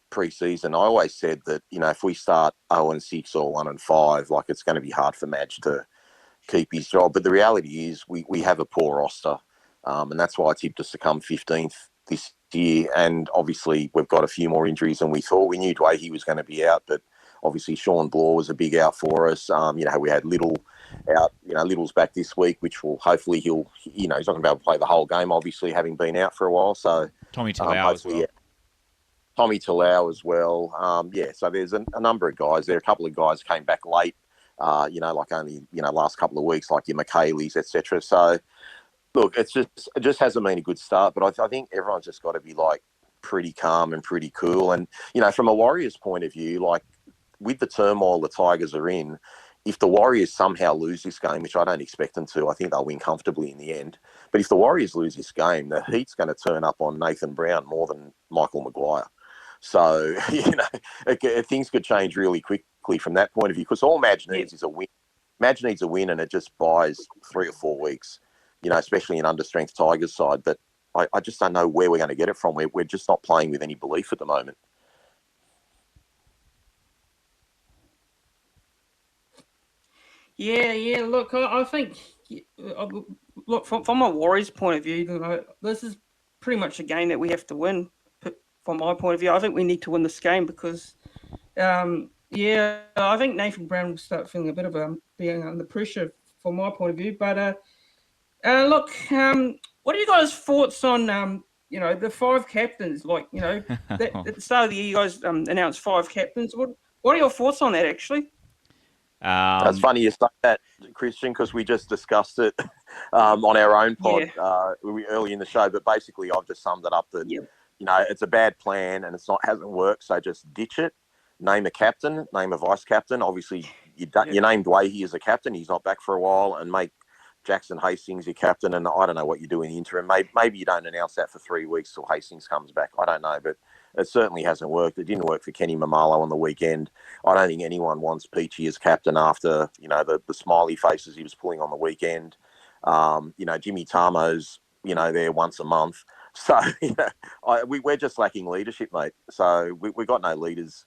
pre-season, I always said that, if we start 0-6 or 1-5, like, it's going to be hard for Madge to keep his job. But the reality is we have a poor roster, and that's why I tipped us to come 15th this year. And obviously we've got a few more injuries than we thought. We knew Dwayne was going to be out, but obviously Sean Bloor was a big out for us. We had Little out. Little's back this week, which will hopefully he's not going to be able to play the whole game, obviously, having been out for a while. So Tommy Talau as well. Yeah. Tommy Talau as well. So there's a number of guys there. A couple of guys came back late, like only, last couple of weeks, like your McKayleys, etc. So, look, it just hasn't been a good start. But I think everyone's just got to be, like, pretty calm and pretty cool. And, from a Warriors point of view, like, with the turmoil the Tigers are in, if the Warriors somehow lose this game, which I don't expect them to, I think they'll win comfortably in the end. But if the Warriors lose this game, the heat's going to turn up on Nathan Brown more than Michael Maguire. So, things could change really quickly from that point of view, because all Madge needs is a win. Madge needs a win, and it just buys 3 or 4 weeks, especially an understrength Tigers side. But I just don't know where we're going to get it from. We're just not playing with any belief at the moment. Yeah. Look, I think, look, from a Warriors point of view, this is pretty much a game that we have to win. From my point of view, I think we need to win this game because, I think Nathan Brown will start feeling a bit of being under pressure from my point of view. But look, what are you guys' thoughts on the 5 captains? Like, at the start of the year, you guys announced 5 captains. What are your thoughts on that, actually? That's funny you say that, Christian, because we just discussed it on our own pod early in the show. But basically, I've just summed it up that it's a bad plan and hasn't worked. So just ditch it. Name a captain. Name a vice captain. Obviously, you named Wahey as a captain. He's not back for a while, and make Jackson Hastings your captain. And I don't know what you do in the interim. Maybe you don't announce that for 3 weeks till Hastings comes back. I don't know, but it certainly hasn't worked. It didn't work for Kenny Mamalo on the weekend. I don't think anyone wants Peachy as captain after, the smiley faces he was pulling on the weekend. Jimmy Tamo's, there once a month. So, we're just lacking leadership, mate. So we've got no leaders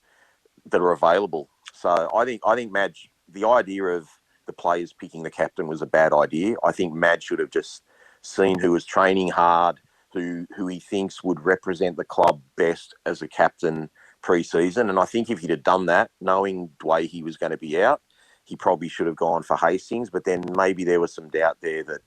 that are available. So I think Madge, the idea of the players picking the captain was a bad idea. I think Madge should have just seen who was training hard, who he thinks would represent the club best as a captain pre-season. And I think if he'd have done that, knowing the way he was going to be out, he probably should have gone for Hastings. But then maybe there was some doubt there that,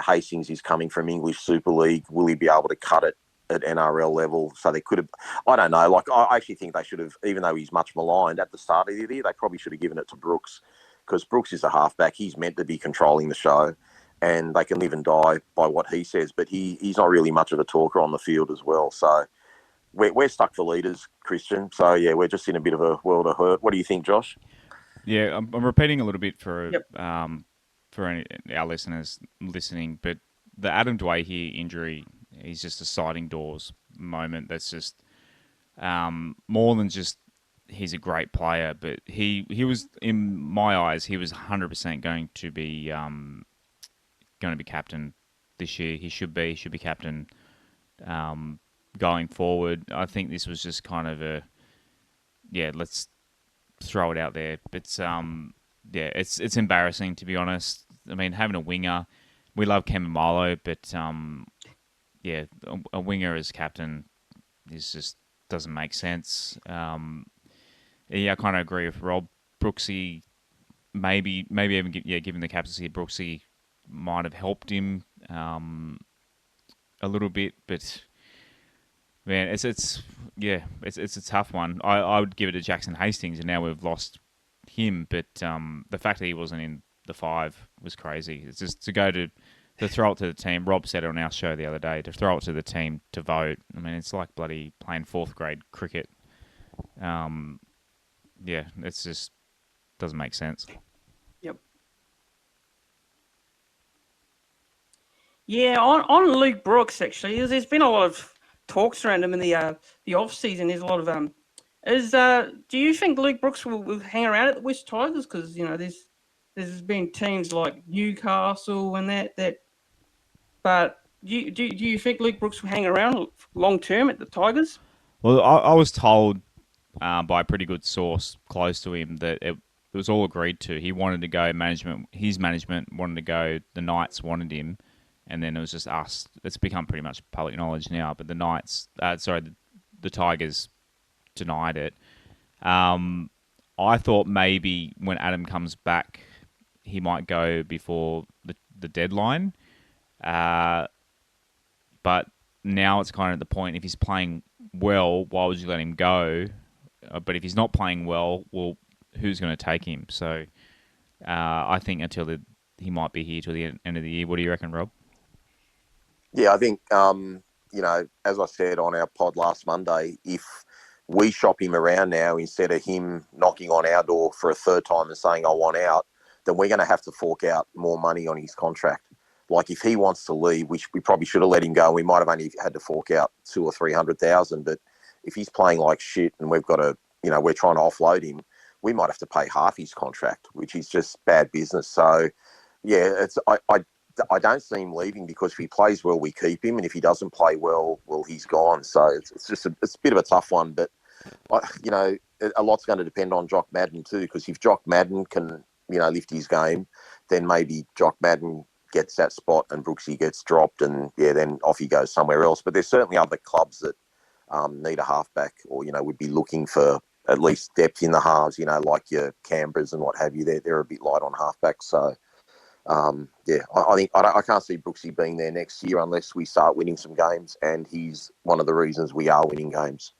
Hastings is coming from English Super League. Will he be able to cut it at NRL level? So they could have, I don't know. Like, I actually think they should have, even though he's much maligned at the start of the year, they probably should have given it to Brooks, because Brooks is a halfback. He's meant to be controlling the show, and they can live and die by what he says. But he's not really much of a talker on the field as well. So we're stuck for leaders, Christian. So, yeah, we're just in a bit of a world of hurt. What do you think, Josh? Yeah, I'm repeating a little bit for our listeners listening, but the Adam Dwayne injury is just a sliding doors moment. That's just more than just he's a great player, but he was, in my eyes, he was 100% going to be captain this year. He should be captain going forward. I think this was just kind of let's throw it out there. It's it's embarrassing, to be honest. I mean, having a winger, we love Campbelltown, but a winger as captain just doesn't make sense. I kind of agree with Rob. Brooksy, maybe even given the captaincy, Brooksy might have helped him a little bit, but man, it's a tough one. I would give it to Jackson Hastings, and now we've lost him. But the fact that he wasn't in the 5 was crazy. It's just to throw it to the team. Rob said it on our show the other day, to throw it to the team to vote. I mean, it's like bloody playing 4th grade cricket. It's just doesn't make sense. Yep. Yeah, on Luke Brooks, actually, there's been a lot of talks around him in the off season. There's a lot of do you think Luke Brooks will hang around at the West Tigers? Because there's been teams like Newcastle and that. But do you think Luke Brooks will hang around long term at the Tigers? Well, I was told by a pretty good source close to him that it was all agreed to. He wanted to go. His management wanted to go. The Knights wanted him. And then it was just us. It's become pretty much public knowledge now. But the Tigers denied it. I thought maybe when Adam comes back, he might go before the deadline. But now it's kind of at the point, if he's playing well, why would you let him go? But if he's not playing well, who's going to take him? So I think he might be here till the end of the year. What do you reckon, Rob? Yeah, I think, as I said on our pod last Monday, if we shop him around now instead of him knocking on our door for a 3rd time and saying, I want out, then we're going to have to fork out more money on his contract. Like, if he wants to leave, which we probably should have let him go, we might have only had to fork out 200,000 or 300,000. But if he's playing like shit and we've got to, we're trying to offload him, we might have to pay half his contract, which is just bad business. So, yeah, I don't see him leaving, because if he plays well, we keep him, and if he doesn't play well, he's gone. So it's just it's a bit of a tough one. But a lot's going to depend on Jock Madden too, because if Jock Madden can lift his game, then maybe Jock Madden gets that spot and Brooksy gets dropped, and then off he goes somewhere else. But there's certainly other clubs that need a halfback, or would be looking for at least depth in the halves. Like your Canberras and what have you. They're a bit light on halfback. So. I think I can't see Brooksy being there next year unless we start winning some games, and he's one of the reasons we are winning games.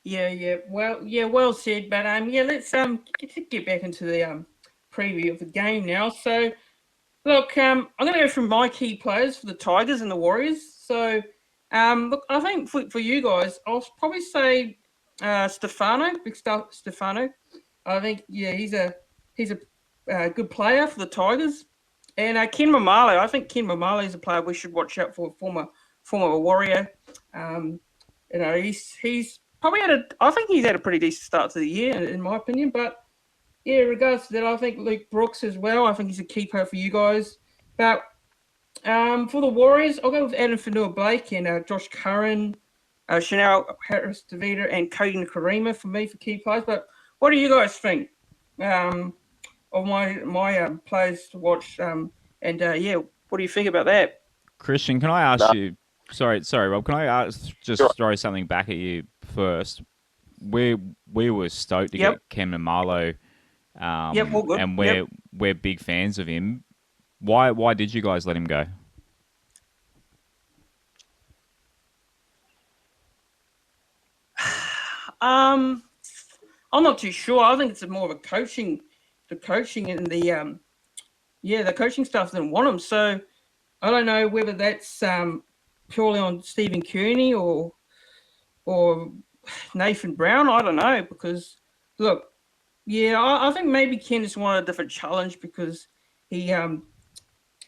Yeah. Well said. But let's get back into the preview of the game now. So, look, I'm going to go through my key players for the Tigers and the Warriors. So, look, I think for you guys, I'll probably say Stefano, Stefano. I think he's a good player for the Tigers, and Ken Mamalo. I think Ken Mamalo is a player we should watch out for. Former Warrior. He's probably I think he's had a pretty decent start to the year, in my opinion. But yeah, regards to that, I think Luke Brooks as well. I think he's a key player for you guys. But for the Warriors, I'll go with Adam Fanua-Blake and Josh Curran, Chanel Harris-Davida, and Cody Nakarima for me for key players. But what do you guys think of my players to watch And yeah, what do you think about that? Christian, can I ask you? Sorry, Rob. Can I just throw something back at you first? We were stoked to get Cameron Marlowe, all good. and we're big fans of him. Why did you guys let him go? I'm not too sure. I think it's more of the coaching and the coaching staff didn't want him. So I don't know whether that's purely on Stephen Kearney or Nathan Brown. I don't know, because look, I think maybe Ken just wanted a different challenge, because he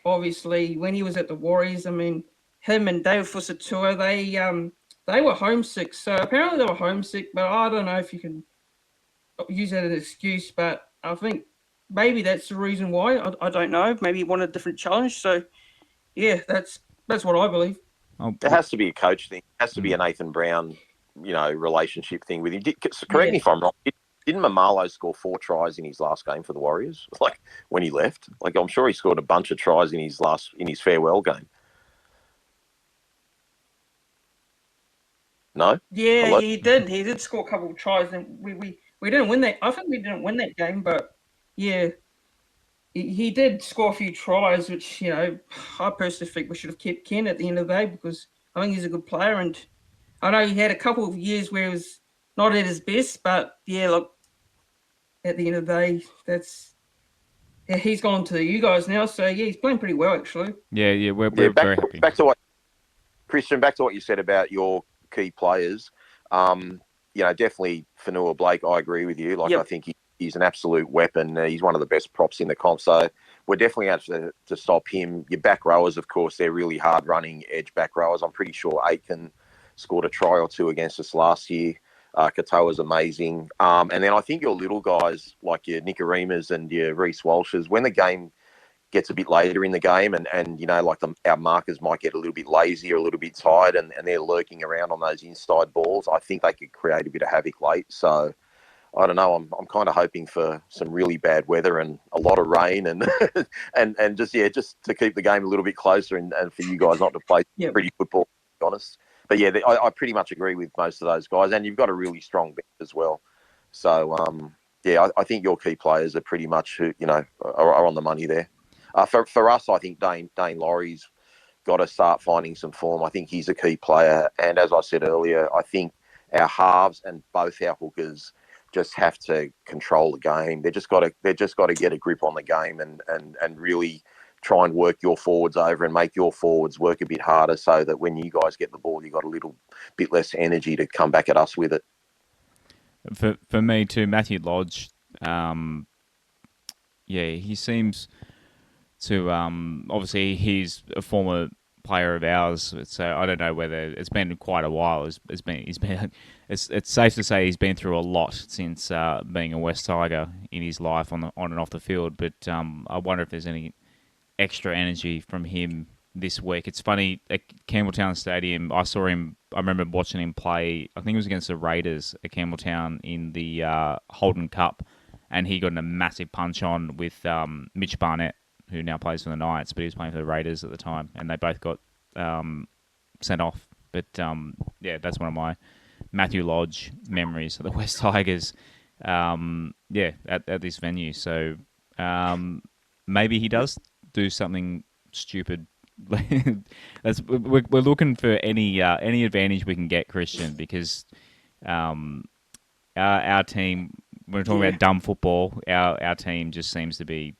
obviously when he was at the Warriors, I mean, him and David Fusatua, they were homesick. So apparently they were homesick, but I don't know if you can use that as an excuse. But I think maybe that's the reason why. I don't know. Maybe he wanted a different challenge. So yeah, that's what I believe. It has to be a coach thing. It has to be a Nathan Brown, relationship thing with him. Correct me if I'm wrong. Didn't Mamalo score 4 tries in his last game for the Warriors? Like when he left, I'm sure he scored a bunch of tries in his farewell game. No. Yeah, Hello? he did. He did score a couple of tries, and we didn't win that. I think we didn't win that game, but yeah, he did score a few tries, which I personally think we should have kept Ken at the end of the day, because I think he's a good player, and I know he had a couple of years where he was not at his best, but yeah, look, at the end of the day, he's gone to you guys now, so yeah, he's playing pretty well actually. Yeah, we're very happy. Back to what you said about your key players. Definitely Fanua Blake. I agree with you. I think he's an absolute weapon. He's one of the best props in the comp. So we're definitely going to stop him. Your back rowers, of course, they're really hard running edge back rowers. I'm pretty sure Aiken scored a try or 2 against us last year. Katoa's amazing. And then I think your little guys like your Nicarimas and your Reece Walshes, when the game gets a bit later in the game and our markers might get a little bit lazy or a little bit tired and they're lurking around on those inside balls, I think they could create a bit of havoc late. So I don't know. I'm kind of hoping for some really bad weather and a lot of rain and and just to keep the game a little bit closer and for you guys not to play pretty football, to be honest. But yeah, I pretty much agree with most of those guys, and you've got a really strong bench as well. So I think your key players are pretty much are on the money there. For us, I think Dane Laurie's got to start finding some form. I think he's a key player, and as I said earlier, I think our halves and both our hookers just have to control the game. They just got to get a grip on the game and really try and work your forwards over and make your forwards work a bit harder, so that when you guys get the ball, you got a little bit less energy to come back at us with it. For me too, Matthew Lodge. He seems to obviously he's a former player of ours, so I don't know whether it's been quite a while. It's safe to say he's been through a lot since being a West Tiger in his life on and off the field. But I wonder if there's any extra energy from him this week. It's funny, at Campbelltown Stadium, I remember watching him play, I think it was against the Raiders at Campbelltown in the Holden Cup, and he got a massive punch on with Mitch Barnett, who now plays for the Knights, but he was playing for the Raiders at the time, and they both got sent off. But that's one of my Matthew Lodge memories of the West Tigers at this venue. So maybe he does do something stupid. We're looking for any advantage we can get, Christian, because our team, when we're talking about dumb football, our team just seems to be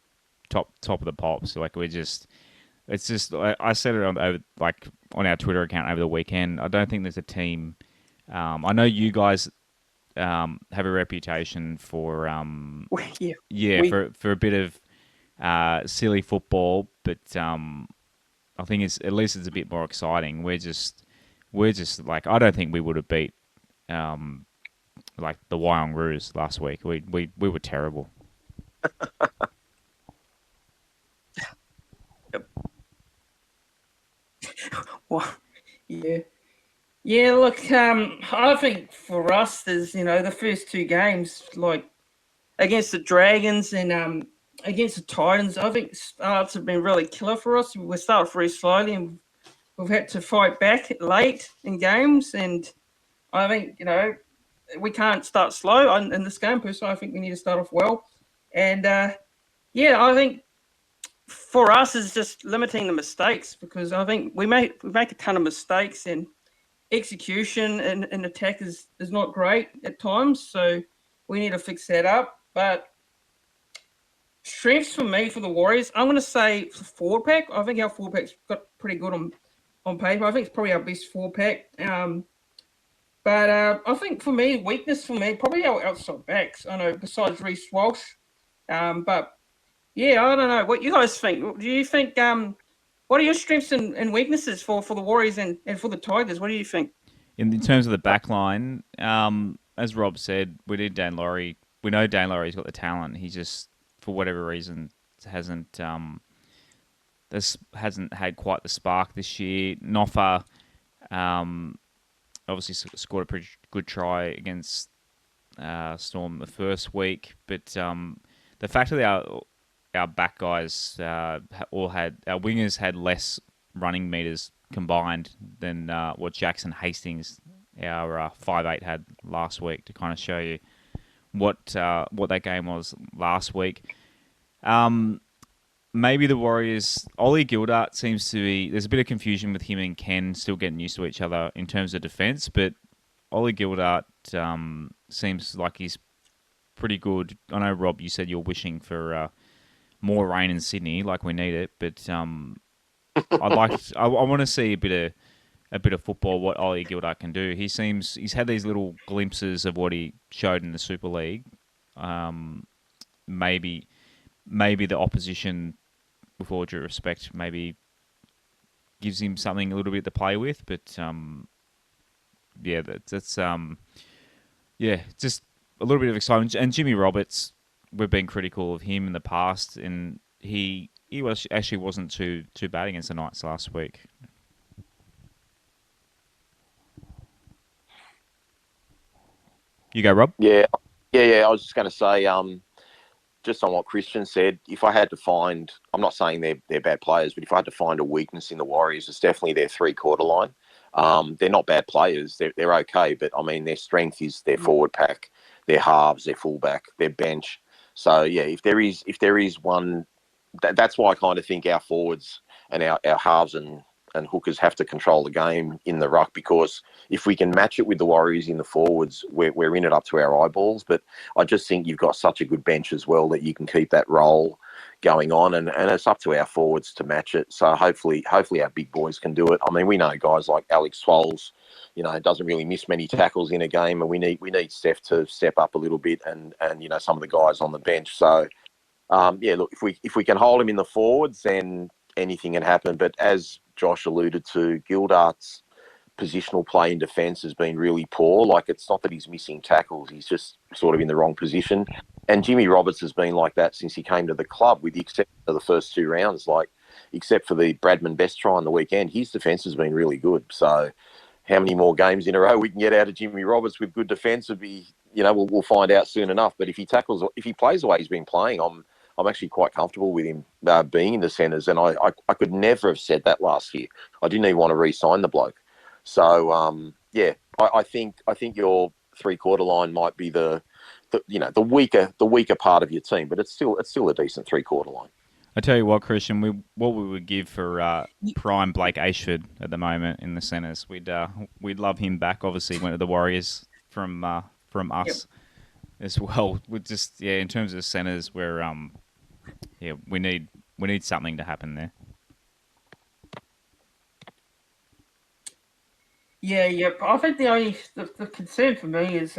top of the pops. It's just I said it on our Twitter account over the weekend. I don't think there's a team. I know you guys have a reputation for for a bit of silly football, but I think it's a bit more exciting. We're just I don't think we would have beat the Wyong Roos last week. We were terrible. Well, yeah. Look, I think for us, there's the first 2 games, like against the Dragons and against the Titans, I think starts have been really killer for us. We started very slowly and we've had to fight back late in games. And I think, we can't start slow in this game. Personally, I think we need to start off well. And, I think for us is just limiting the mistakes, because I think we make a ton of mistakes, and execution and attack is not great at times. So we need to fix that up. But strengths for me for the Warriors, I'm going to say forward pack. I think our forward pack's got pretty good on paper. I think it's probably our best forward pack. But I think for me, weakness for me, probably our outside backs. I know besides Reece Walsh. But yeah, I don't know what you guys think. Do you think? What are your strengths and weaknesses for the Warriors and for the Tigers? What do you think? In terms of the back line, as Rob said, we need Dane Laurie. We know Dane Laurie's got the talent. He just, for whatever reason, hasn't had quite the spark this year. Noffa obviously scored a pretty good try against Storm the first week, but the fact that our back guys our wingers had less running meters combined than what Jackson Hastings, our 5'8", had last week, to kind of show you what that game was last week. Maybe the Warriors, Ollie Gildart seems to be, there's a bit of confusion with him and Ken still getting used to each other in terms of defence, but Ollie Gildart seems like he's pretty good. I know, Rob, you said you're wishing for more rain in Sydney, like we need it, but I want to see a bit of football, what Ollie Gildart can do. He's had these little glimpses of what he showed in the Super League. Maybe the opposition, with all due respect, maybe gives him something a little bit to play with, but that's just a little bit of excitement. And Jimmy Roberts, we've been critical of him in the past, and he wasn't too bad against the Knights last week. You go, Rob. Yeah. I was just going to say, just on what Christian said, if I had to find, I'm not saying they're bad players, but if I had to find a weakness in the Warriors, it's definitely their 3-quarter line. They're not bad players. They're okay, but I mean, their strength is their forward pack, their halves, their fullback, their bench. So yeah, if there is one, that's why I kind of think our forwards and our halves and hookers have to control the game in the ruck, because if we can match it with the Warriors in the forwards, we're in it up to our eyeballs. But I just think you've got such a good bench as well that you can keep that role going on, and it's up to our forwards to match it. So hopefully our big boys can do it. I mean, we know guys like Alex Swolls, doesn't really miss many tackles in a game, and we need Steph to step up a little bit, and some of the guys on the bench. So look, if we can hold him in the forwards, then anything can happen. But as Josh alluded to, Gildart's positional play in defence has been really poor. Like, it's not that he's missing tackles, he's just sort of in the wrong position. And Jimmy Roberts has been like that since he came to the club, with the exception of the first 2 rounds. Like, except for the Bradman Best try on the weekend, his defence has been really good. So how many more games in a row we can get out of Jimmy Roberts with good defence would be, we'll find out soon enough. But if he plays the way he's been playing, I'm actually quite comfortable with him being in the centres, and I could never have said that last year. I didn't even want to re-sign the bloke. So I think your 3-quarter line might be the weaker part of your team, but it's still a decent 3-quarter line. I tell you what, Christian, what we would give for prime Blake Ashford at the moment in the centres. We'd love him back. Obviously, went to the Warriors from us as well. We just in terms of centres, we're we need something to happen there. Yeah. I think the concern for me is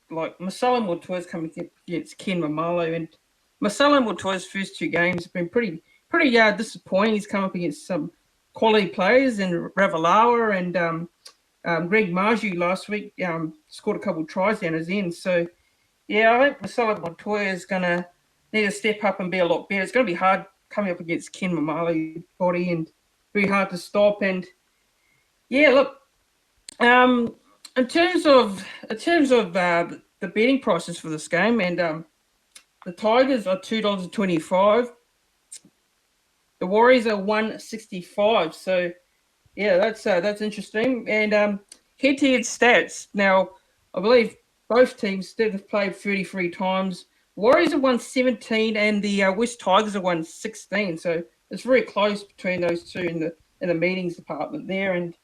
like Marcelo Montoya's coming against Ken Mamalo, and Marcelo Montoya's first 2 games have been pretty disappointing. He's come up against some quality players, and Ravalawa and Greg Marju last week scored a couple of tries down his end. So yeah, I think Marcelo Montoya is going to need to step up and be a lot better. It's going to be hard coming up against Ken Mamalo's body, and very hard to stop. And yeah, look, in terms of the betting prices for this game, and The Tigers are $2.25. The Warriors are $1.65. So yeah, that's interesting. And head-to-head stats. Now, I believe both teams have played 33 times. Warriors have won 17, and the West Tigers have won 16. So it's very close between those two in the meetings department there. And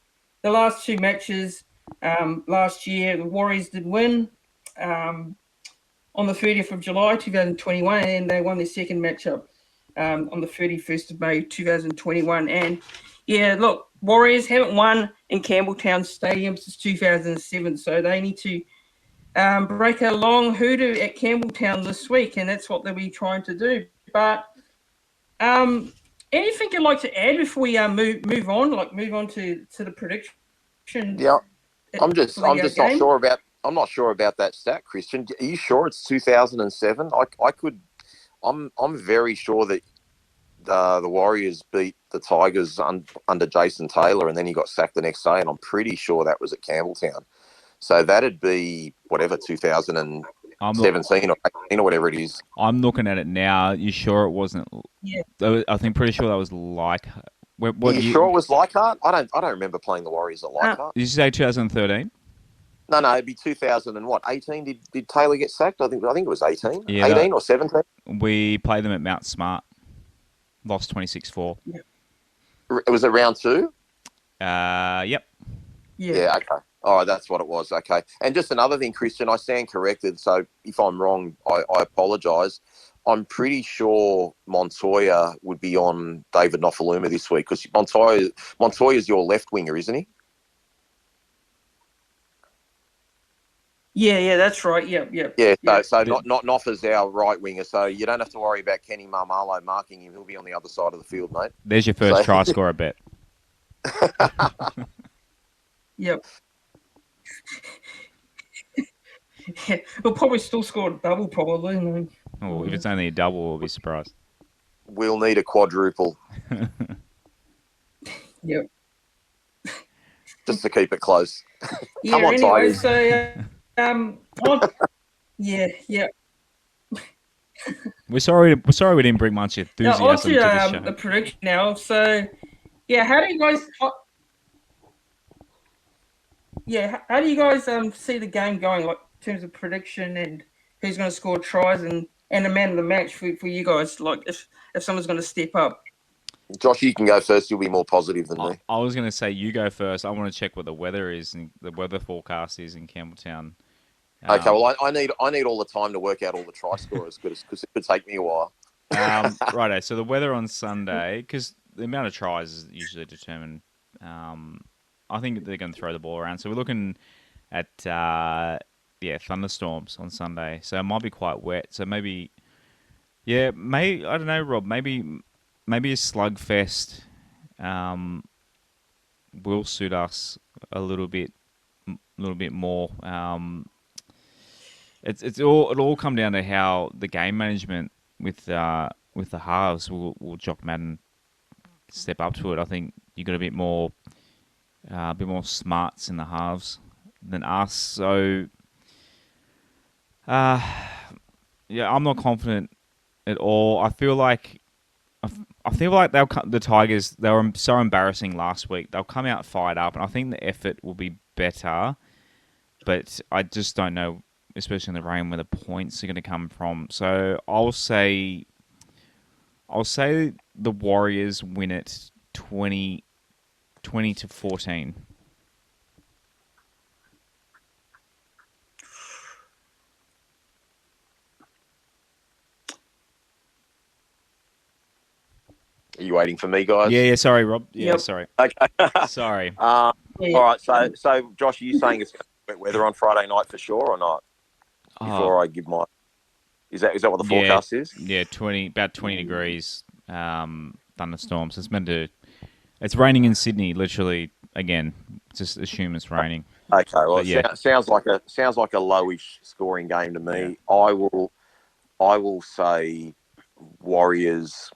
the last two matches last year, the Warriors did win on the 30th of July 2021, and they won their second matchup on the 31st of May 2021. And yeah, look, Warriors haven't won in Campbelltown Stadium since 2007, so they need to break a long hoodoo at Campbelltown this week, and that's what they'll be trying to do. But anything you'd like to add before we move on? Like move on to the prediction. Yeah, I'm just not sure about. I'm not sure about that stat, Christian. Are you sure it's 2007? I'm very sure that the Warriors beat the Tigers under Jason Taylor, and then he got sacked the next day. And I'm pretty sure that was at Campbelltown. So that'd be whatever 2017 or 18 or whatever it is. I'm looking at it now. You sure it wasn't? Yeah. Pretty sure that was Leichhardt. Sure it was Leichhardt? I don't remember playing the Warriors at Leichhardt. Did you say 2013? No, it'd be 2018. Did Taylor get sacked? I think it was 18. Yeah, 18 or 17. We played them at Mount Smart. Lost 26-4. Yeah. Was it round 2? Yep. Yeah, okay. All right, that's what it was. Okay. And just another thing, Christian, I stand corrected. So if I'm wrong, I apologise. I'm pretty sure Montoya would be on David Nofaluma this week because Montoya's your left winger, isn't he? Yeah, that's right. Yeah. So not Noffa's our right winger, so you don't have to worry about Kenny Marmalo marking him. He'll be on the other side of the field, mate. There's your first try scorer bet. Yep. Yeah, we'll probably still score a double, probably. Oh, if it's only a double, we'll be surprised. We'll need a quadruple. Yep. Just to keep it close. Yeah. Come on, anyway, Tigers. So yeah. We're sorry we didn't bring much enthusiasm to the show. The prediction now. So yeah, how do you guys? How do you guys see the game going, like in terms of prediction and who's going to score tries and the man of the match for you guys? Like if someone's going to step up. Josh, you can go first. You'll be more positive than me. I was going to say you go first. I want to check what the weather is and the weather forecast is in Campbelltown. Okay, well, I need all the time to work out all the try scorers because it could take me a while. Righto. So the weather on Sunday, because the amount of tries is usually determined. I think they're going to throw the ball around. So we're looking at thunderstorms on Sunday. So it might be quite wet. So maybe I don't know, Rob. Maybe a slugfest will suit us a little bit more. It all come down to how the game management with the halves will Jock Madden step up to it. I think you got a bit more smarts in the halves than us. So I'm not confident at all. I feel like the Tigers, they were so embarrassing last week. They'll come out fired up, and I think the effort will be better. But I just don't know, especially in the rain, where the points are going to come from. So I'll say the Warriors win it 20-14. Are you waiting for me, guys? Yeah. Sorry, Rob. Yeah, Yep. sorry. Okay. Sorry. All right. So Josh, are you saying it's wet weather on Friday night for sure or not? Before I give my, is that what the forecast is? Yeah, about 20 degrees. Thunderstorms. It's raining in Sydney. Literally, again, just assume it's raining. Okay. Well, sounds like a lowish scoring game to me. Yeah. I will say Warriors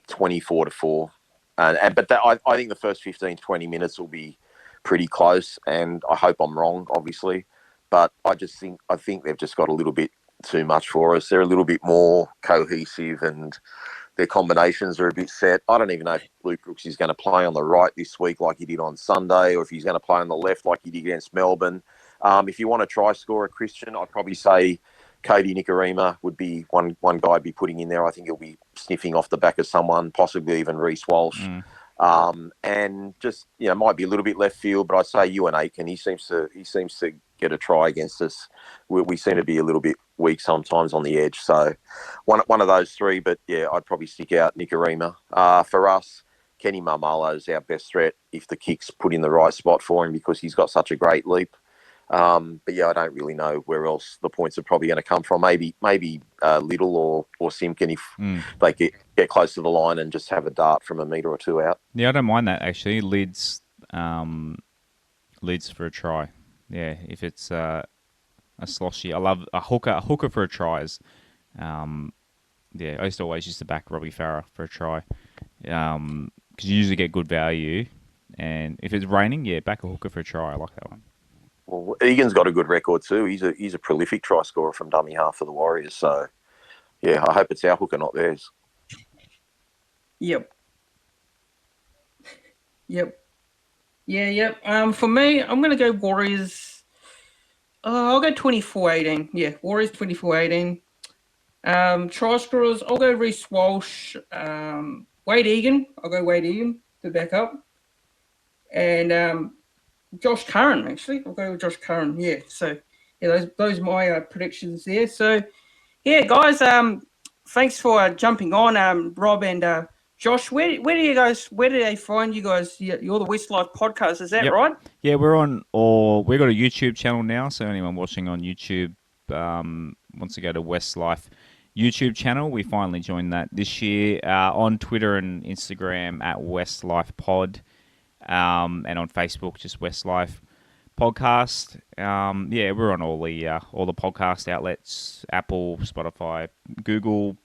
24-4, but I think the first 15-20 minutes will be pretty close, and I hope I'm wrong, obviously, but I think they've just got a little bit too much for us. They're a little bit more cohesive and their combinations are a bit set. I don't even know if Luke Brooks is going to play on the right this week like he did on Sunday, or if he's going to play on the left like he did against Melbourne. If you want to try score a Christian, I'd probably say Cody Nikorima would be one guy I'd be putting in there. I think he'll be sniffing off the back of someone, possibly even Reece Walsh. And just, might be a little bit left field, but I'd say Ewan Aiken. He seems to get a try against us. We seem to be a little bit weak sometimes on the edge. So one of those three, but yeah, I'd probably stick out Nikorima. For us, Kenny Marmalo is our best threat if the kick's put in the right spot for him because he's got such a great leap. But yeah, I don't really know where else the points are probably going to come from. Maybe Little or Simpkin if they get close to the line and just have a dart from a metre or two out. Yeah, I don't mind that actually. Leads for a try. Yeah, if it's a sloshy, I love a hooker for a try. I used to back Robbie Farah for a try because you usually get good value. And if it's raining, back a hooker for a try. I like that one. Well, Egan's got a good record too. He's a prolific try scorer from dummy half for the Warriors. So, yeah, I hope it's our hooker, not theirs. Yep. For me, I'm going to go Warriors. I'll go 24-18. Yeah, Warriors 24-18. Try scorers, I'll go Reece Walsh. Wade Egan. I'll go Wade Egan to back up. And Josh Curran, actually. I'll go with Josh Curran. Yeah, so yeah, those are my predictions there. So yeah, guys, thanks for jumping on, Rob and Josh. Where do they find you guys? You're the WestsLife podcast, is that right? Yeah, we've got a YouTube channel now, so anyone watching on YouTube wants to go to WestsLife YouTube channel. We finally joined that this year. On Twitter and Instagram at WestsLife Pod. And on Facebook, just WestsLife Podcast. We're on all the podcast outlets: Apple, Spotify, Google,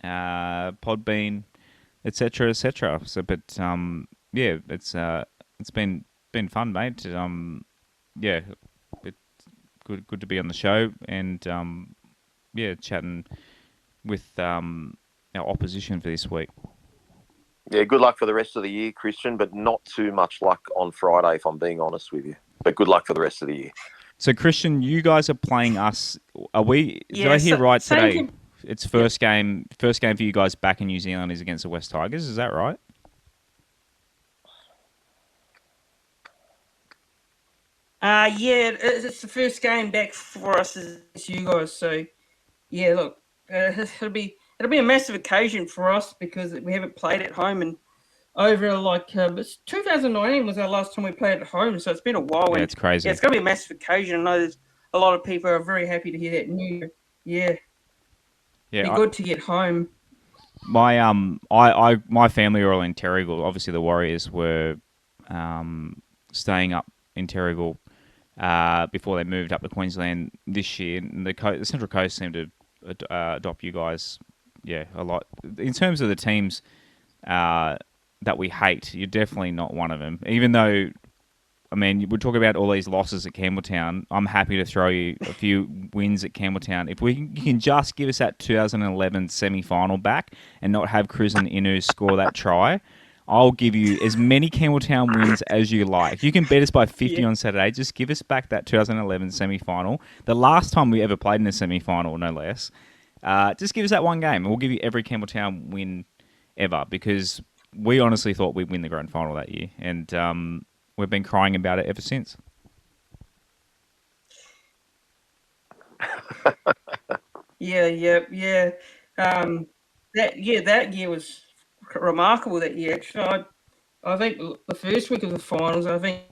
Podbean, etc., etc. So, but it's been fun, mate. Good to be on the show and chatting with our opposition for this week. Yeah, good luck for the rest of the year, Christian, but not too much luck on Friday, if I'm being honest with you. But good luck for the rest of the year. So, Christian, you guys are playing us. Are we? Did I hear right today? It's first game for you guys back in New Zealand is against the West Tigers. Is that right? It's the first game back for us as you guys. So, yeah, look, it'll be a massive occasion for us because we haven't played at home and over 2019 was our last time we played at home, so it's been a while. Yeah, it's crazy. Yeah, it's going to be a massive occasion. I know there's a lot of people are very happy to hear that news. Yeah, be good to get home. My my family are all in Terrigal. Obviously, the Warriors were staying up in Terrigal before they moved up to Queensland this year. And the Central Coast seemed to adopt you guys, a lot. In terms of the teams that we hate, you're definitely not one of them. Even though, I mean, we're talking about all these losses at Campbelltown. I'm happy to throw you a few wins at Campbelltown. If you can just give us that 2011 semi-final back and not have Cruz and Inu score that try, I'll give you as many Campbelltown wins as you like. If you can beat us by 50 on Saturday, just give us back that 2011 semi-final. The last time we ever played in a semi-final, no less. Just give us that one game, and we'll give you every Campbelltown win ever, because we honestly thought we'd win the grand final that year, and we've been crying about it ever since. Yeah. That year was remarkable. That year, actually, I think the first week of the finals, I think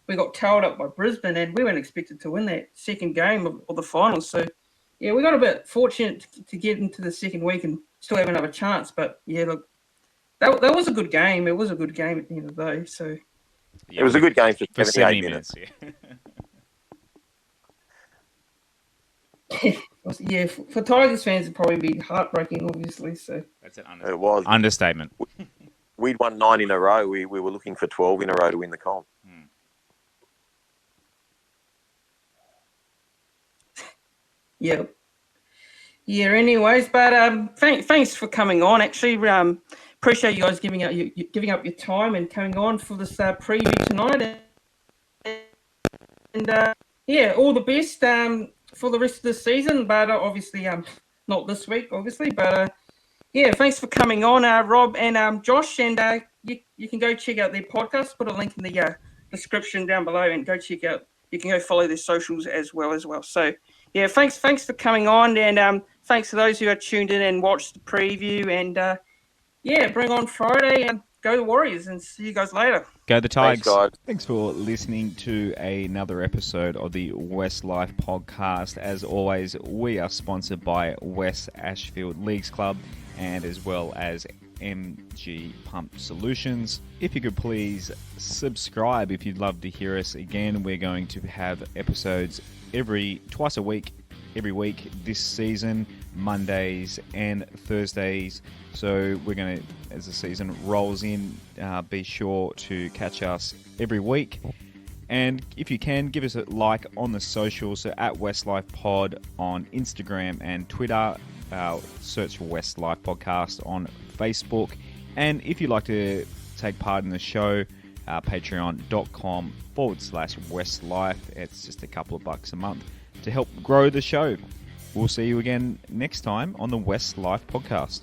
we got towed up by Brisbane, and we weren't expected to win that second game of the finals. So, yeah, we got a bit fortunate to get into the second week and still have another chance. But yeah, look, that was a good game. It was a good game at the end of the day. So it was a good game for 70 minutes. Yeah, for Tigers fans, it'd probably be heartbreaking, obviously. So that's an it was understatement. We'd won 9 in a row. We were looking for 12 in a row to win the comp. Yeah. Yeah. Anyways, but thanks for coming on. Actually, appreciate you guys giving up your time and coming on for this preview tonight. And yeah, all the best for the rest of the season. But obviously, not this week, obviously. But yeah, thanks for coming on, Rob and Josh. And you can go check out their podcast. Put a link in the description down below, and go check out. You can go follow their socials as well. So yeah, thanks for coming on, and thanks to those who are tuned in and watched the preview. And yeah, bring on Friday and go the Warriors, and see you guys later. Go the Tigers. Thanks, guys. Thanks for listening to another episode of the WestsLife podcast. As always, we are sponsored by Wests Ashfield Leagues Club and as well as MG Pump Solutions. If you could please subscribe if you'd love to hear us again. We're going to have episodes twice a week, every week this season, Mondays and Thursdays. So we're going to, as the season rolls in, be sure to catch us every week. And if you can, give us a like on the socials, so at WestsLife Pod on Instagram and Twitter. Search for WestsLife Podcast on Facebook. And if you'd like to take part in the show, patreon.com/WestsLife. It's just a couple of bucks a month to help grow the show. We'll see you again next time on the WestsLife Podcast.